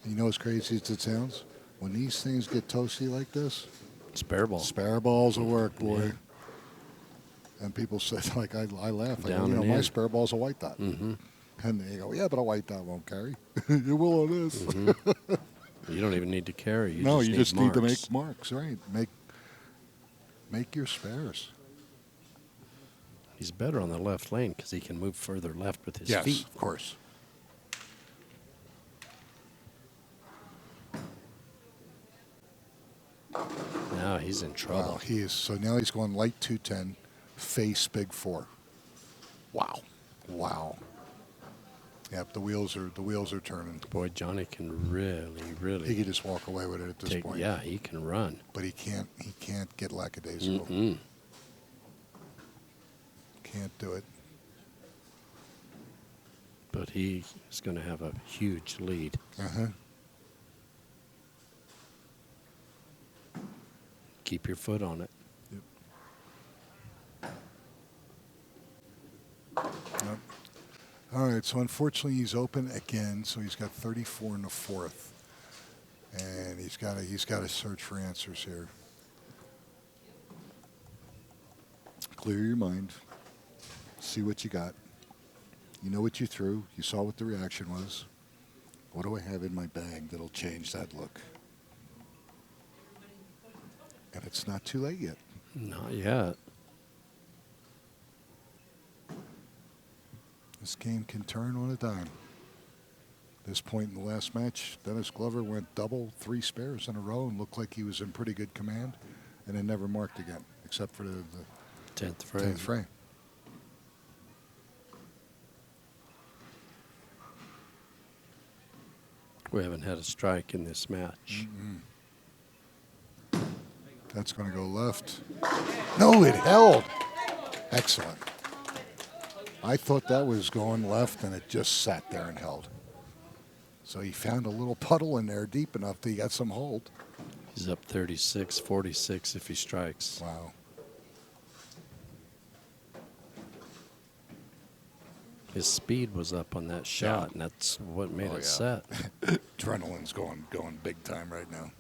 A: And you know as crazy as it sounds? When these things get toasty like this,
B: Spare ball.
A: spare balls will work, boy.
B: Yeah.
A: And people say, like, I laugh. I go,
B: Down
A: you know,
B: and
A: my
B: in.
A: spare ball's a white dot.
B: Mm-hmm.
A: And they go, yeah, but a white dot won't carry. It will on this.
B: Mm-hmm. You don't even need to carry.
A: You just need to
B: marks.
A: make marks, right? Make your spares.
B: He's better on the left lane because he can move further left with his
A: Yes,
B: feet.
A: of course.
B: Now he's in trouble.
A: Wow, he is. So now he's going light 210, face big 4. Wow, wow. Yep, the wheels are turning.
B: Boy, Johnny can really
A: He could just walk away with it at this point.
B: Yeah, he can run.
A: But he can't get lackadaisical.
B: Mm-mm.
A: Can't do it.
B: But he is going to have a huge lead.
A: Uh-huh.
B: Keep your foot on it.
A: Yep. All right, so unfortunately he's open again, so he's got 34 in the 4th. And he's got to search for answers here. Clear your mind. See what you got. You know what you threw. You saw what the reaction was. What do I have in my bag that'll change that look? And it's not too late yet.
B: Not yet.
A: This game can turn on a dime. This point in the last match, Dennis Glover went double, 3 spares in a row and looked like he was in pretty good command, and then never marked again, except for the
B: 10th frame.
A: 10th frame.
B: We haven't had a strike in this match.
A: That's going to go left. No, it held. Excellent. I thought that was going left, and it just sat there and held. So he found a little puddle in there deep enough that he got some hold.
B: He's up 36-46 if he strikes.
A: Wow.
B: His speed was up on that shot, and that's what made it set.
A: Adrenaline's going big time right now.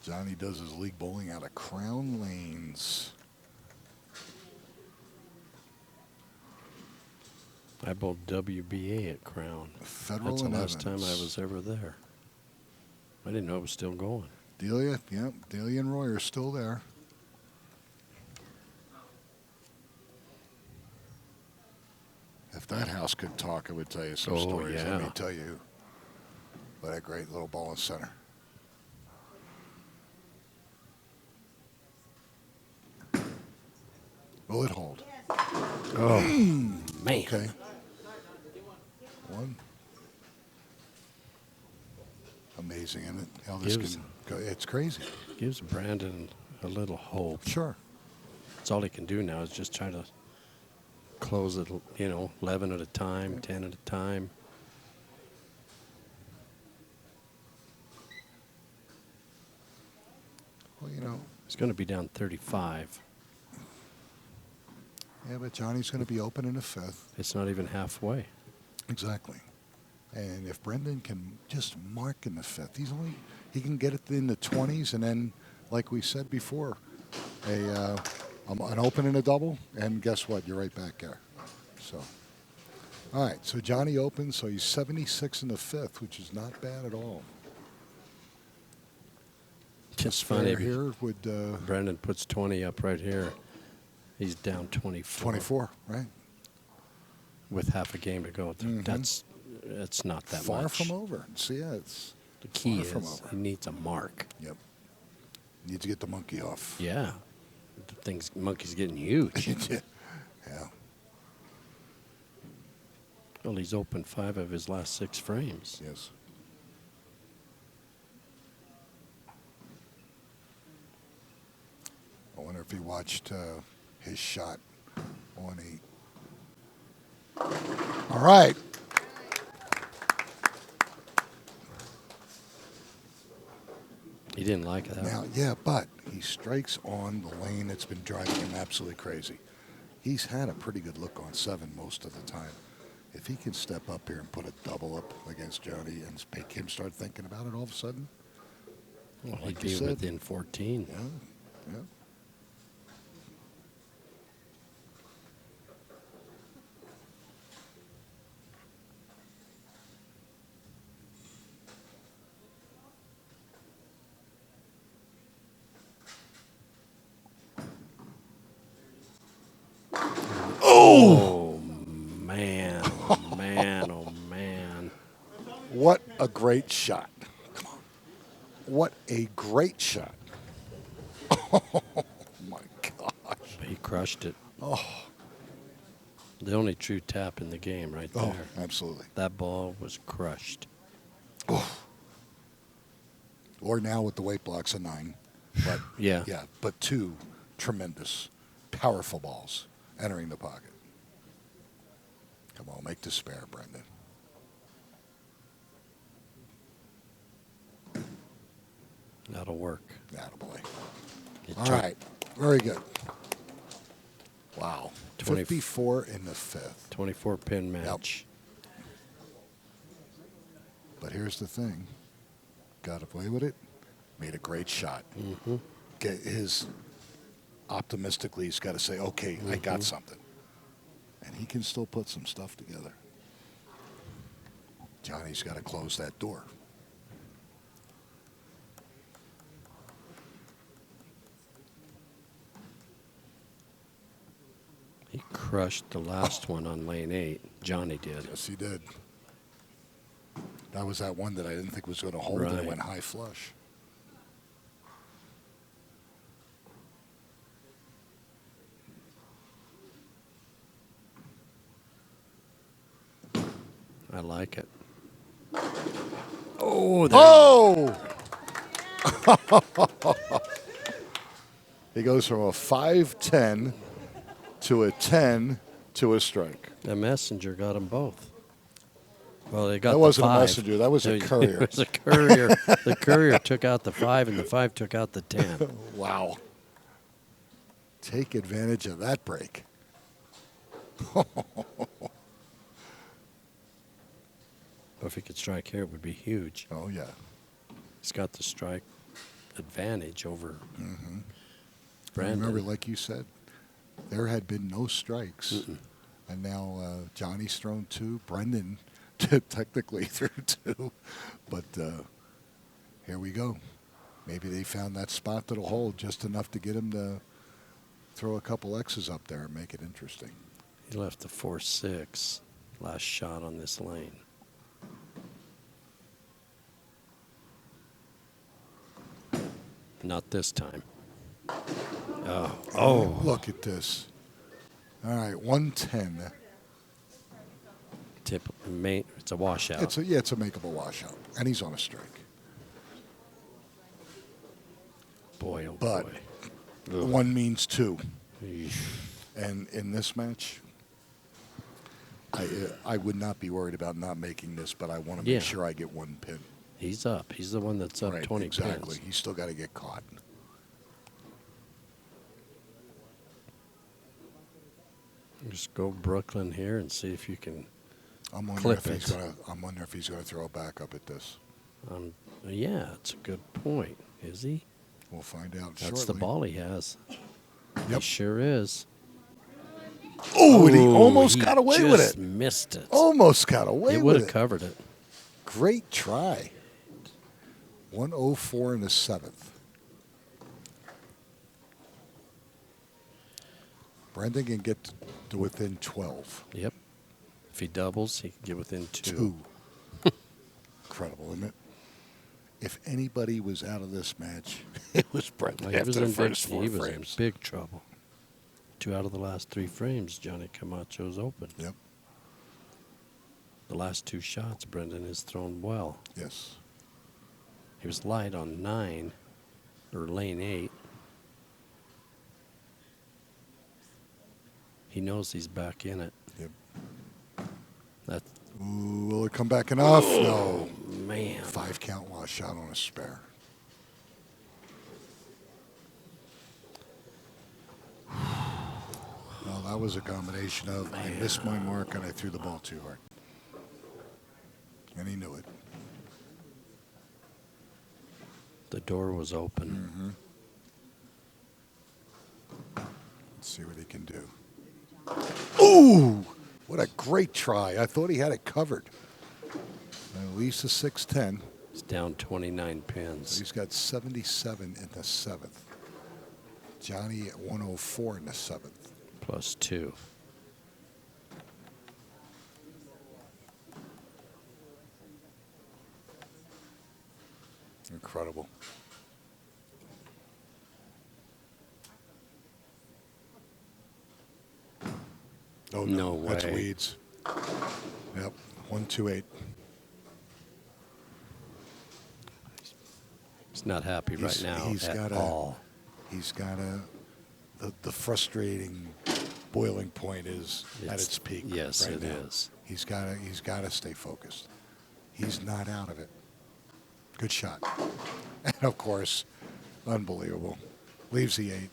A: Johnny does his league bowling out of Crown Lanes.
B: I bowled WBA at Crown.
A: Federal
B: That's the
A: and
B: last time I
A: Evans.
B: was ever there. I didn't know it was still going.
A: Delia, yep. Delia and Roy are still there. If that house could talk, it would tell you some stories.
B: Yeah.
A: Let me tell you. What a great little ball in center. Will it hold?
B: Oh, man.
A: Okay. One. Amazing, isn't it? How this
B: Gives-
A: can go. It's crazy.
B: Gives Brandon a little hope.
A: Sure.
B: That's all he can do now is just try to close it, 11 at a time, 10 at a time.
A: Well,
B: He's going to be down 35.
A: yeah, but Johnny's going to be open in the 5th.
B: It's not even halfway.
A: Exactly. And if Brendan can just mark in the 5th, he can get it in the 20s, and then, like we said before, an open and a double, and guess what? You're right back there. So, all right. So Johnny opens, so he's 76 in the 5th, which is not bad at all.
B: It's funny.
A: Here would
B: Brandon puts 20 up right here. He's down 24.
A: 24, right?
B: With half a game to go. That's not that
A: Far
B: much.
A: from over. So yeah, it's
B: The key
A: far from
B: is
A: over.
B: he needs a mark.
A: Yep. Need to get the monkey off.
B: Yeah. The monkey's getting huge.
A: Yeah.
B: Well, he's opened 5 of his last 6 frames.
A: Yes. I wonder if he watched his shot on 8. All right.
B: He didn't like that.
A: Now, yeah, but he strikes on the lane that's been driving him absolutely crazy. he's had a pretty good look on 7 most of the time. If he can step up here and put a double up against Johnny and make him start thinking about it all of a sudden,
B: Well,
A: like
B: he'd
A: you
B: be
A: said.
B: within 14.
A: Yeah, yeah.
B: Oh, man. Oh, man. Oh, man.
A: What a great shot. Come on. What a great shot. Oh, my gosh.
B: He crushed it.
A: Oh,
B: The only true tap in the game right there.
A: oh, absolutely.
B: That ball was crushed.
A: Or now with the weight blocks, a 9. But
B: Yeah.
A: yeah, but 2 tremendous, powerful balls entering the pocket. Come on, make the spare, Brendan.
B: That'll work.
A: Attaboy.
B: It
A: All
B: took
A: right, very good. Wow,
B: 20
A: 54 in the 5th.
B: 24-pin match.
A: But here's the thing. Got away with it. Made a great shot.
B: Mm-hmm.
A: Get his optimistically, he's got to say, okay, I got something. And he can still put some stuff together. Johnny's got to close that door.
B: He crushed the last one on lane 8. Johnny did.
A: Yes, he did. That was that one that I didn't think was going to hold, and it
B: Right.
A: went high flush.
B: I like it. Oh, there.
A: Oh! He goes from a 5-10 to a 10 to a strike.
B: The messenger got them both. Well, they got
A: That
B: the
A: wasn't a
B: 5.
A: messenger. That was a courier.
B: It was a courier. The courier took out the 5, and the 5 took out the 10.
A: Wow. Take advantage of that break.
B: If he could strike here, it would be huge.
A: Oh, yeah.
B: He's got the strike advantage over
A: Mm-hmm.
B: Brandon.
A: Remember, like you said, there had been no strikes. And now Johnny's thrown 2. Brendan technically threw 2. But here we go. Maybe they found that spot that'll hold just enough to get him to throw a couple X's up there and make it interesting.
B: He left the 4-6 last shot on this lane. Not this time. Oh.
A: Look at this. All right, 110.
B: Tip main. It's a washout.
A: It's a makeable washout, and he's on a strike.
B: Boy, oh
A: But
B: boy. Ugh.
A: 1 means 2.
B: Eesh.
A: And in this match, I would not be worried about not making this, but I want to make
B: Yeah.
A: sure I get 1 pin.
B: He's up. He's the one that's up
A: Right,
B: 20
A: exactly.
B: pins.
A: He's still got to get caught.
B: Just go Brooklyn here and see if you can.
A: I'm wondering
B: Clip
A: if he's
B: it.
A: gonna. I'm wondering if he's gonna throw it back up at this.
B: Yeah, it's a good point. Is he?
A: We'll find out
B: That's
A: shortly.
B: the ball he has. He
A: Yep.
B: sure is.
A: Oh, and he
B: Ooh,
A: almost
B: he
A: got away with
B: just
A: it.
B: Missed it.
A: Almost got away
B: It would
A: with
B: have
A: it.
B: covered it.
A: Great try. 104 in the 7th. Brendan can get to within 12.
B: Yep. If he doubles, he can get within 2.
A: 2. Incredible, isn't it? If anybody was out of this match, it was Brendan
B: Well, he
A: after
B: was
A: the
B: in
A: first
B: big,
A: 4
B: he was in
A: frames.
B: big trouble. 2 out of the last 3 frames, Johnny Camacho's open.
A: Yep.
B: The last 2 shots, Brendan has thrown well.
A: Yes.
B: He was light on 9, or lane 8. He knows he's back in it.
A: Yep.
B: That
A: Ooh, will it come back enough? No.
B: man.
A: 5 count while shot on a spare. Well, that was a combination of I missed my mark and I threw the ball too hard. And he knew it.
B: The door was open.
A: Let's see what he can do. Ooh! What a great try. I thought he had it covered. At least a 6'10".
B: He's down 29 pins.
A: He's got 77 in the 7th. Johnny at 104 in the 7th.
B: +2.
A: Incredible. Oh,
B: No way.
A: That's weeds. Yep, 128.
B: He's not happy right now at all.
A: He's got the frustrating boiling point is at its peak.
B: Yes,
A: right
B: it
A: now.
B: is.
A: He's got to stay focused. He's not out of it. Good shot. And of course, unbelievable. Leaves the 8.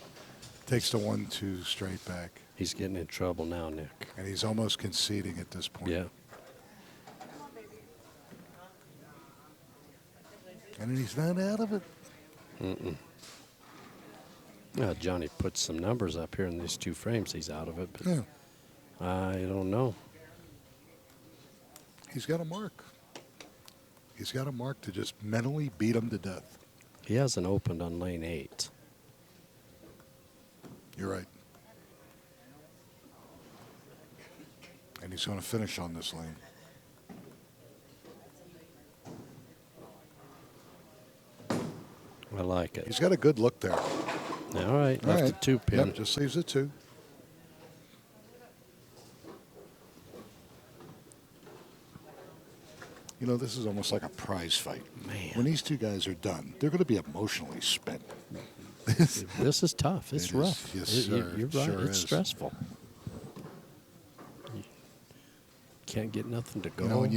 A: Takes the 1-2 straight back.
B: He's getting in trouble now, Nick.
A: And he's almost conceding at this point.
B: Yeah.
A: And he's not out of it.
B: Johnny put some numbers up here in these 2 frames. He's out of it, but
A: Yeah.
B: I don't know.
A: He's got a mark. He's got a mark to just mentally beat him to death.
B: He hasn't opened on lane 8.
A: You're right. And he's going to finish on this lane.
B: I like it.
A: He's got a good look there.
B: All right, left
A: All
B: the
A: right.
B: 2 pin.
A: Yep, just leaves a 2. You know, this is almost like a prize fight.
B: Man.
A: When these 2 guys are done, they're going to be emotionally spent.
B: This is tough. It's
A: It is.
B: rough.
A: Yes, sir.
B: You're right.
A: Sure
B: It's
A: is.
B: stressful. You can't get nothing to go.
A: You know, and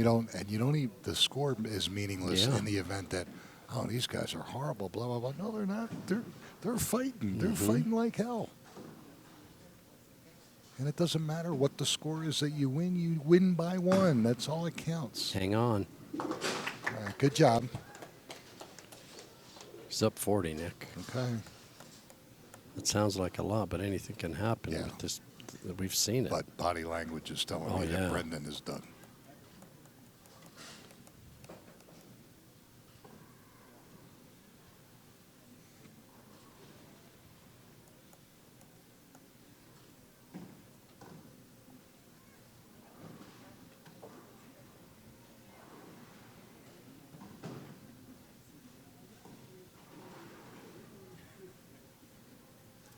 A: you don't even, the score is meaningless
B: Yeah.
A: in the event that, oh, these guys are horrible, blah, blah, blah. No, they're not. They're fighting. They're fighting like hell. And it doesn't matter what the score is that you win by 1. That's all that counts.
B: Hang on.
A: All right, good job.
B: He's up 40, Nick.
A: Okay.
B: It sounds like a lot, but anything can happen
A: Yeah.
B: with this. We've seen it.
A: But body language is telling
B: Oh,
A: me
B: yeah.
A: that Brendan is done.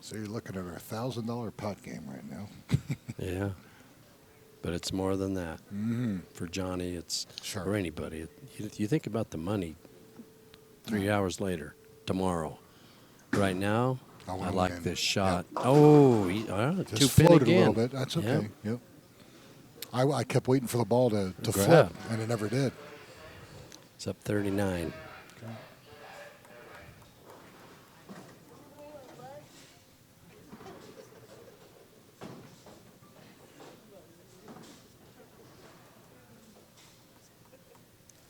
A: So you're looking at a $1,000 pot game right now.
B: Yeah. But it's more than that. For Johnny, it's
A: Sure.
B: or anybody. You think about the money 3 hours later, tomorrow. Right now,
A: I
B: I
A: wanna
B: like
A: win.
B: this shot. Oh,
A: Just
B: 2 pin
A: floated
B: again.
A: a little bit. That's okay. Yep. I kept waiting for the ball to flip,
B: Grab.
A: and it never did.
B: It's up 39.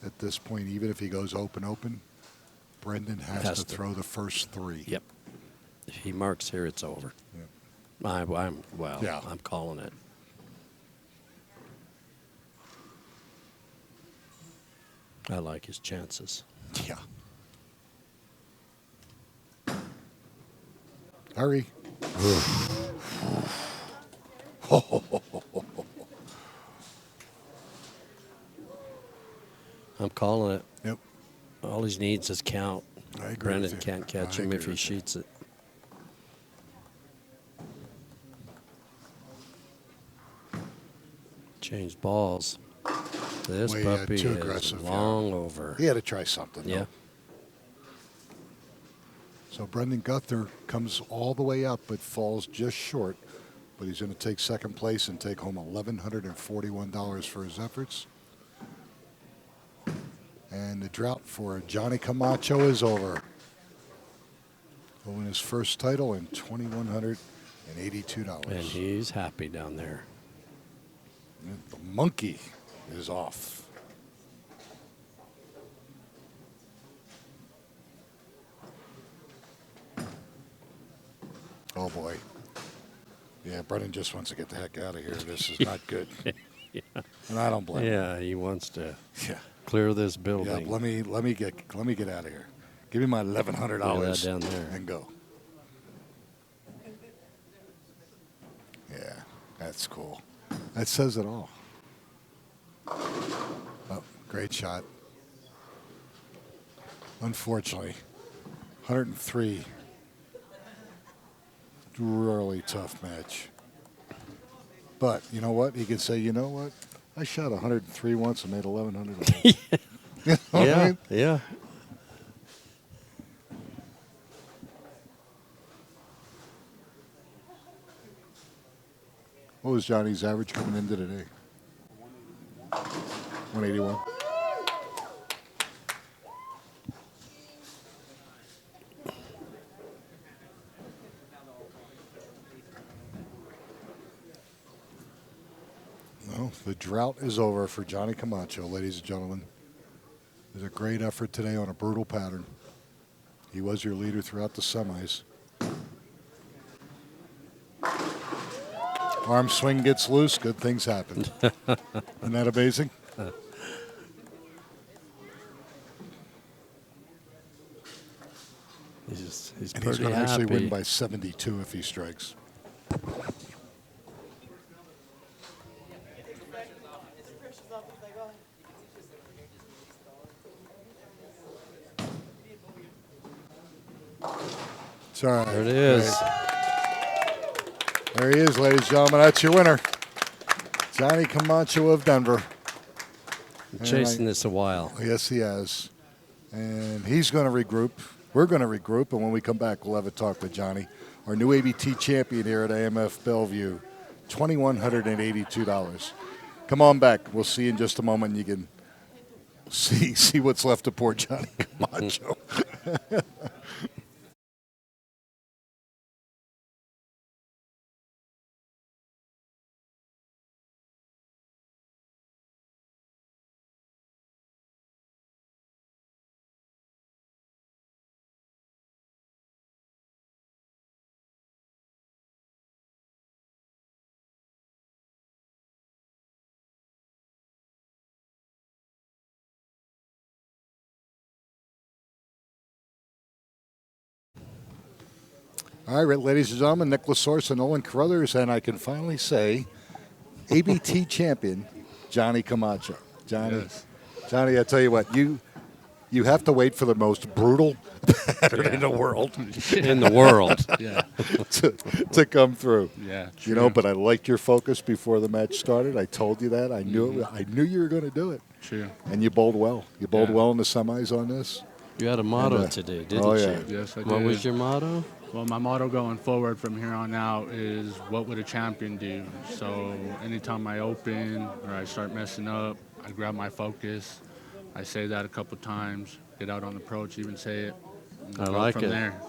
A: At this point, even if he goes open, Brendan has to throw the first 3.
B: Yep. If he marks here, it's over.
A: Yep.
B: I'm calling it. I like his chances.
A: Yeah. Hurry.
B: I'm calling it.
A: Yep.
B: All he needs is count.
A: I agree
B: Brendan
A: with you.
B: can't catch
A: I
B: him
A: agree
B: if he
A: with you.
B: sheets it. Changed balls. This
A: Way,
B: puppy
A: too
B: is
A: aggressive, yeah.
B: long over.
A: He had to try something.
B: Yeah.
A: Though. So Brendan Gunther comes all the way up, but falls just short. But he's going to take second place and take home $1,141 for his efforts. And the drought for Johnny Camacho is over. He'll win his first title and $2,100 $82.
B: And he's happy down there.
A: The monkey is off. Oh, boy. Yeah, Brennan just wants to get the heck out of here. This is not good.
B: Yeah.
A: And I don't blame him.
B: Yeah, he wants to
A: Yeah.
B: clear this
A: Yeah,
B: building.
A: let me get out of here. Give me my $1,100
B: Look at that down there.
A: and go. Yeah, that's cool. That says it all. Oh, great shot. Unfortunately, 103. Really tough match. But you know what? He could say, you know what? I shot 103 once and made $1,100. You know what I
B: Yeah,
A: mean?
B: yeah.
A: What was Johnny's average coming into today? 181. Well, the drought is over for Johnny Camacho, ladies and gentlemen. It was a great effort today on a brutal pattern. He was your leader throughout the semis. Arm swing gets loose, good things happen. Isn't that amazing?
B: He's
A: And he's
B: pretty
A: going to
B: happy.
A: actually win by 72 if he strikes. It's all right.
B: There it is.
A: There he is, ladies and gentlemen. That's your winner, Johnny Camacho of Denver.
B: Been chasing this a while.
A: Yes, he has. And he's going to regroup. We're going to regroup, and when we come back, we'll have a talk with Johnny, our new ABT champion here at AMF Bellevue, $2,182. Come on back. We'll see you in just a moment. You can see what's left of poor Johnny Camacho. All right, ladies and gentlemen, Nick LaSource and Owen Carruthers, and I can finally say ABT champion, Johnny Camacho. Johnny, Johnny, I tell you what, you have to wait for the most brutal pattern in the world.
B: In the world.
C: Yeah.
A: to come through.
C: Yeah.
A: You know, but I liked your focus before the match started. I told you that. I knew I knew you were going to do it.
C: True.
A: And you bowled well. You bowled
C: Yeah.
A: well in the semis on this.
B: You had a motto
A: And,
B: today, didn't
A: oh,
B: you?
A: yeah.
C: Yes, I
B: What
C: did.
B: was your motto?
C: Well, my motto going forward from here on out is, what would a champion do? So anytime I open or I start messing up, I grab my focus. I say that a couple times, get out on the approach, even say it. And
B: I
C: go
B: like
C: from
B: it.
C: there.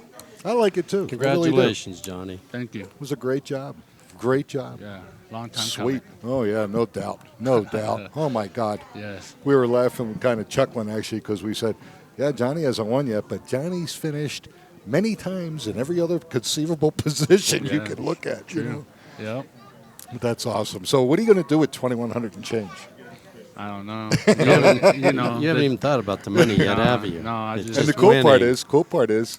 A: I like it too. I really do.
B: Congratulations, Johnny.
C: Thank you.
A: It was a great job. Great job.
C: Yeah. Long time
A: Sweet.
C: coming.
A: Oh, yeah, no doubt. No doubt. Oh, my God.
C: Yes.
A: We were laughing, kind of chuckling, actually, because we said, yeah, Johnny hasn't won yet, but Johnny's finished many times in every other conceivable position you
C: Yeah.
A: could look at. You know?
C: Yep.
A: But that's awesome. So what are you going to do with 2,100 and change?
C: I don't know. you know.
B: You haven't even thought about the money yet,
C: No,
B: have you?
C: no, I
B: It's
C: just-
A: And the
B: winning.
A: cool part is,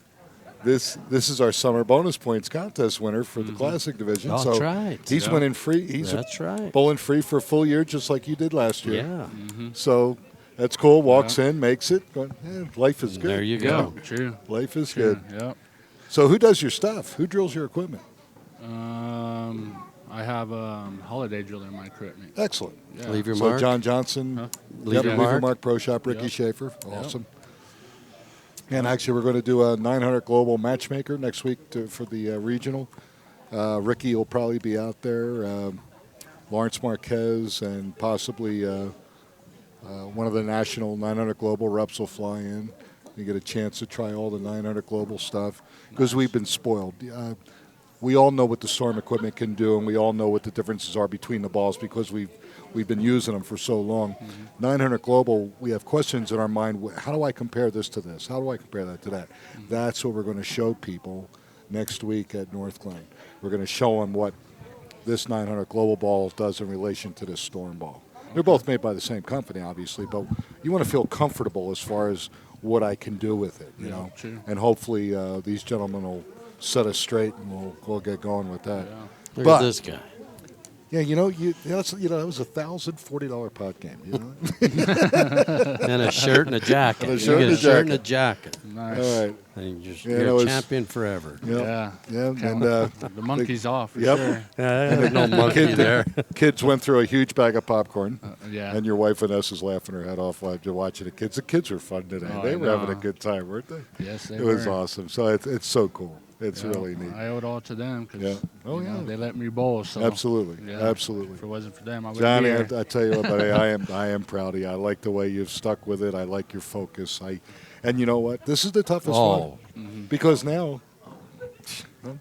A: this is our summer bonus points contest winner for the Classic division.
B: That's
A: so
B: right.
A: He's
C: Yeah.
A: winning free. He's
B: That's right.
A: bowling free for a full year, just like you did last year.
B: Yeah.
A: So that's cool. Walks in, makes it. Going, life is good.
B: There you
C: Yeah,
B: go.
C: true.
A: Life is
C: True.
A: good.
C: Yep.
A: So who does your stuff? Who drills your equipment?
C: I have a holiday driller in my equipment.
A: Excellent.
C: Yeah.
B: Leave your
A: So
B: mark.
A: John Johnson,
C: Huh?
B: Leave your mark.
A: Pro Shop, Ricky
C: Yep.
A: Schaefer, awesome. And actually, we're going to do a 900 Global Matchmaker next week for the regional. Ricky will probably be out there. Lawrence Marquez and possibly one of the national 900 Global reps will fly in. You get a chance to try all the 900 Global stuff because we've been spoiled. we all know what the Storm equipment can do, and we all know what the differences are between the balls because we've been using them for so long. 900 Global, we have questions in our mind. How do I compare this to this? How do I compare that to that? That's what we're going to show people next week at North Glen. We're going to show them what this 900 Global ball does in relation to this Storm ball. They're both made by the same company, obviously, but you want to feel comfortable as far as what I can do with it, you know.
C: True.
A: And hopefully these gentlemen will set us straight, and we'll get going with that.
C: Yeah.
B: Look
A: But
B: at this guy.
A: yeah, that was a $1,040 pot game. You know?
B: And a shirt and a jacket.
A: And a
B: You
A: shirt
B: get
A: and a
B: shirt and a jacket.
C: Nice.
A: All right.
B: And
A: Yeah,
B: you're
A: that
B: a
A: was-
B: champion forever.
A: Yep.
C: Yeah.
A: And
C: The monkey's off. For
A: Yep.
C: Sure.
B: There's no monkey there.
A: kids went through a huge bag of popcorn.
C: Yeah.
A: And your wife Vanessa's laughing her head off while you're watching the kids. The kids were fun today.
C: Oh,
A: They
C: I
A: were having a
C: know.
A: good time, weren't they?
C: Yes, they
A: It was
C: were.
A: awesome. So it's so cool. It's
C: Yeah.
A: really neat.
C: I owe it all to them because
A: Yeah. Oh, yeah.
C: they let me bowl. So
A: Absolutely.
C: yeah,
A: Absolutely.
C: If it wasn't for them, I would
A: Johnny,
C: be here.
A: I tell you what, buddy, I am proud of you. I like the way you've stuck with it. I like your focus. And you know what? This is the toughest
B: Oh.
A: one because now,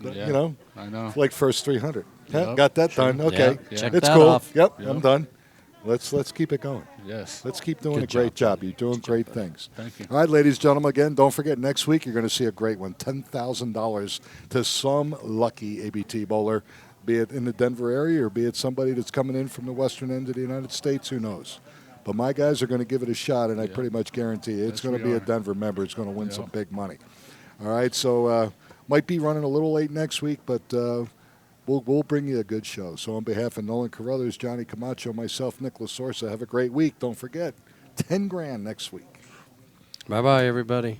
C: Yeah.
A: you know,
C: I know.
A: like first 300. Yeah,
C: Yep.
A: got that
C: Sure.
A: done. Okay,
B: Yeah. Check
A: it's
B: that
A: cool.
B: off.
A: Yep,
C: Yep.
A: I'm done. Let's keep it going.
C: Yes.
A: Let's keep doing
B: Good
A: a great
B: job,
A: job. You're doing great things.
C: Thank you.
A: All right, ladies and gentlemen, again, don't forget, next week you're going to see a great one, $10,000 to some lucky ABT bowler, be it in the Denver area or be it somebody that's coming in from the western end of the United States, who knows. But my guys are going to give it a shot, and I pretty much guarantee you it's
C: Yes,
A: going to
C: we
A: be a
C: are.
A: Denver member. It's going to win
C: Yeah.
A: some big money. All right, so might be running a little late next week, but we'll bring you a good show. So on behalf of Nolan Carruthers, Johnny Camacho, myself, Nick Lasorsa, have a great week. Don't forget, $10,000 next week.
B: Bye-bye, everybody.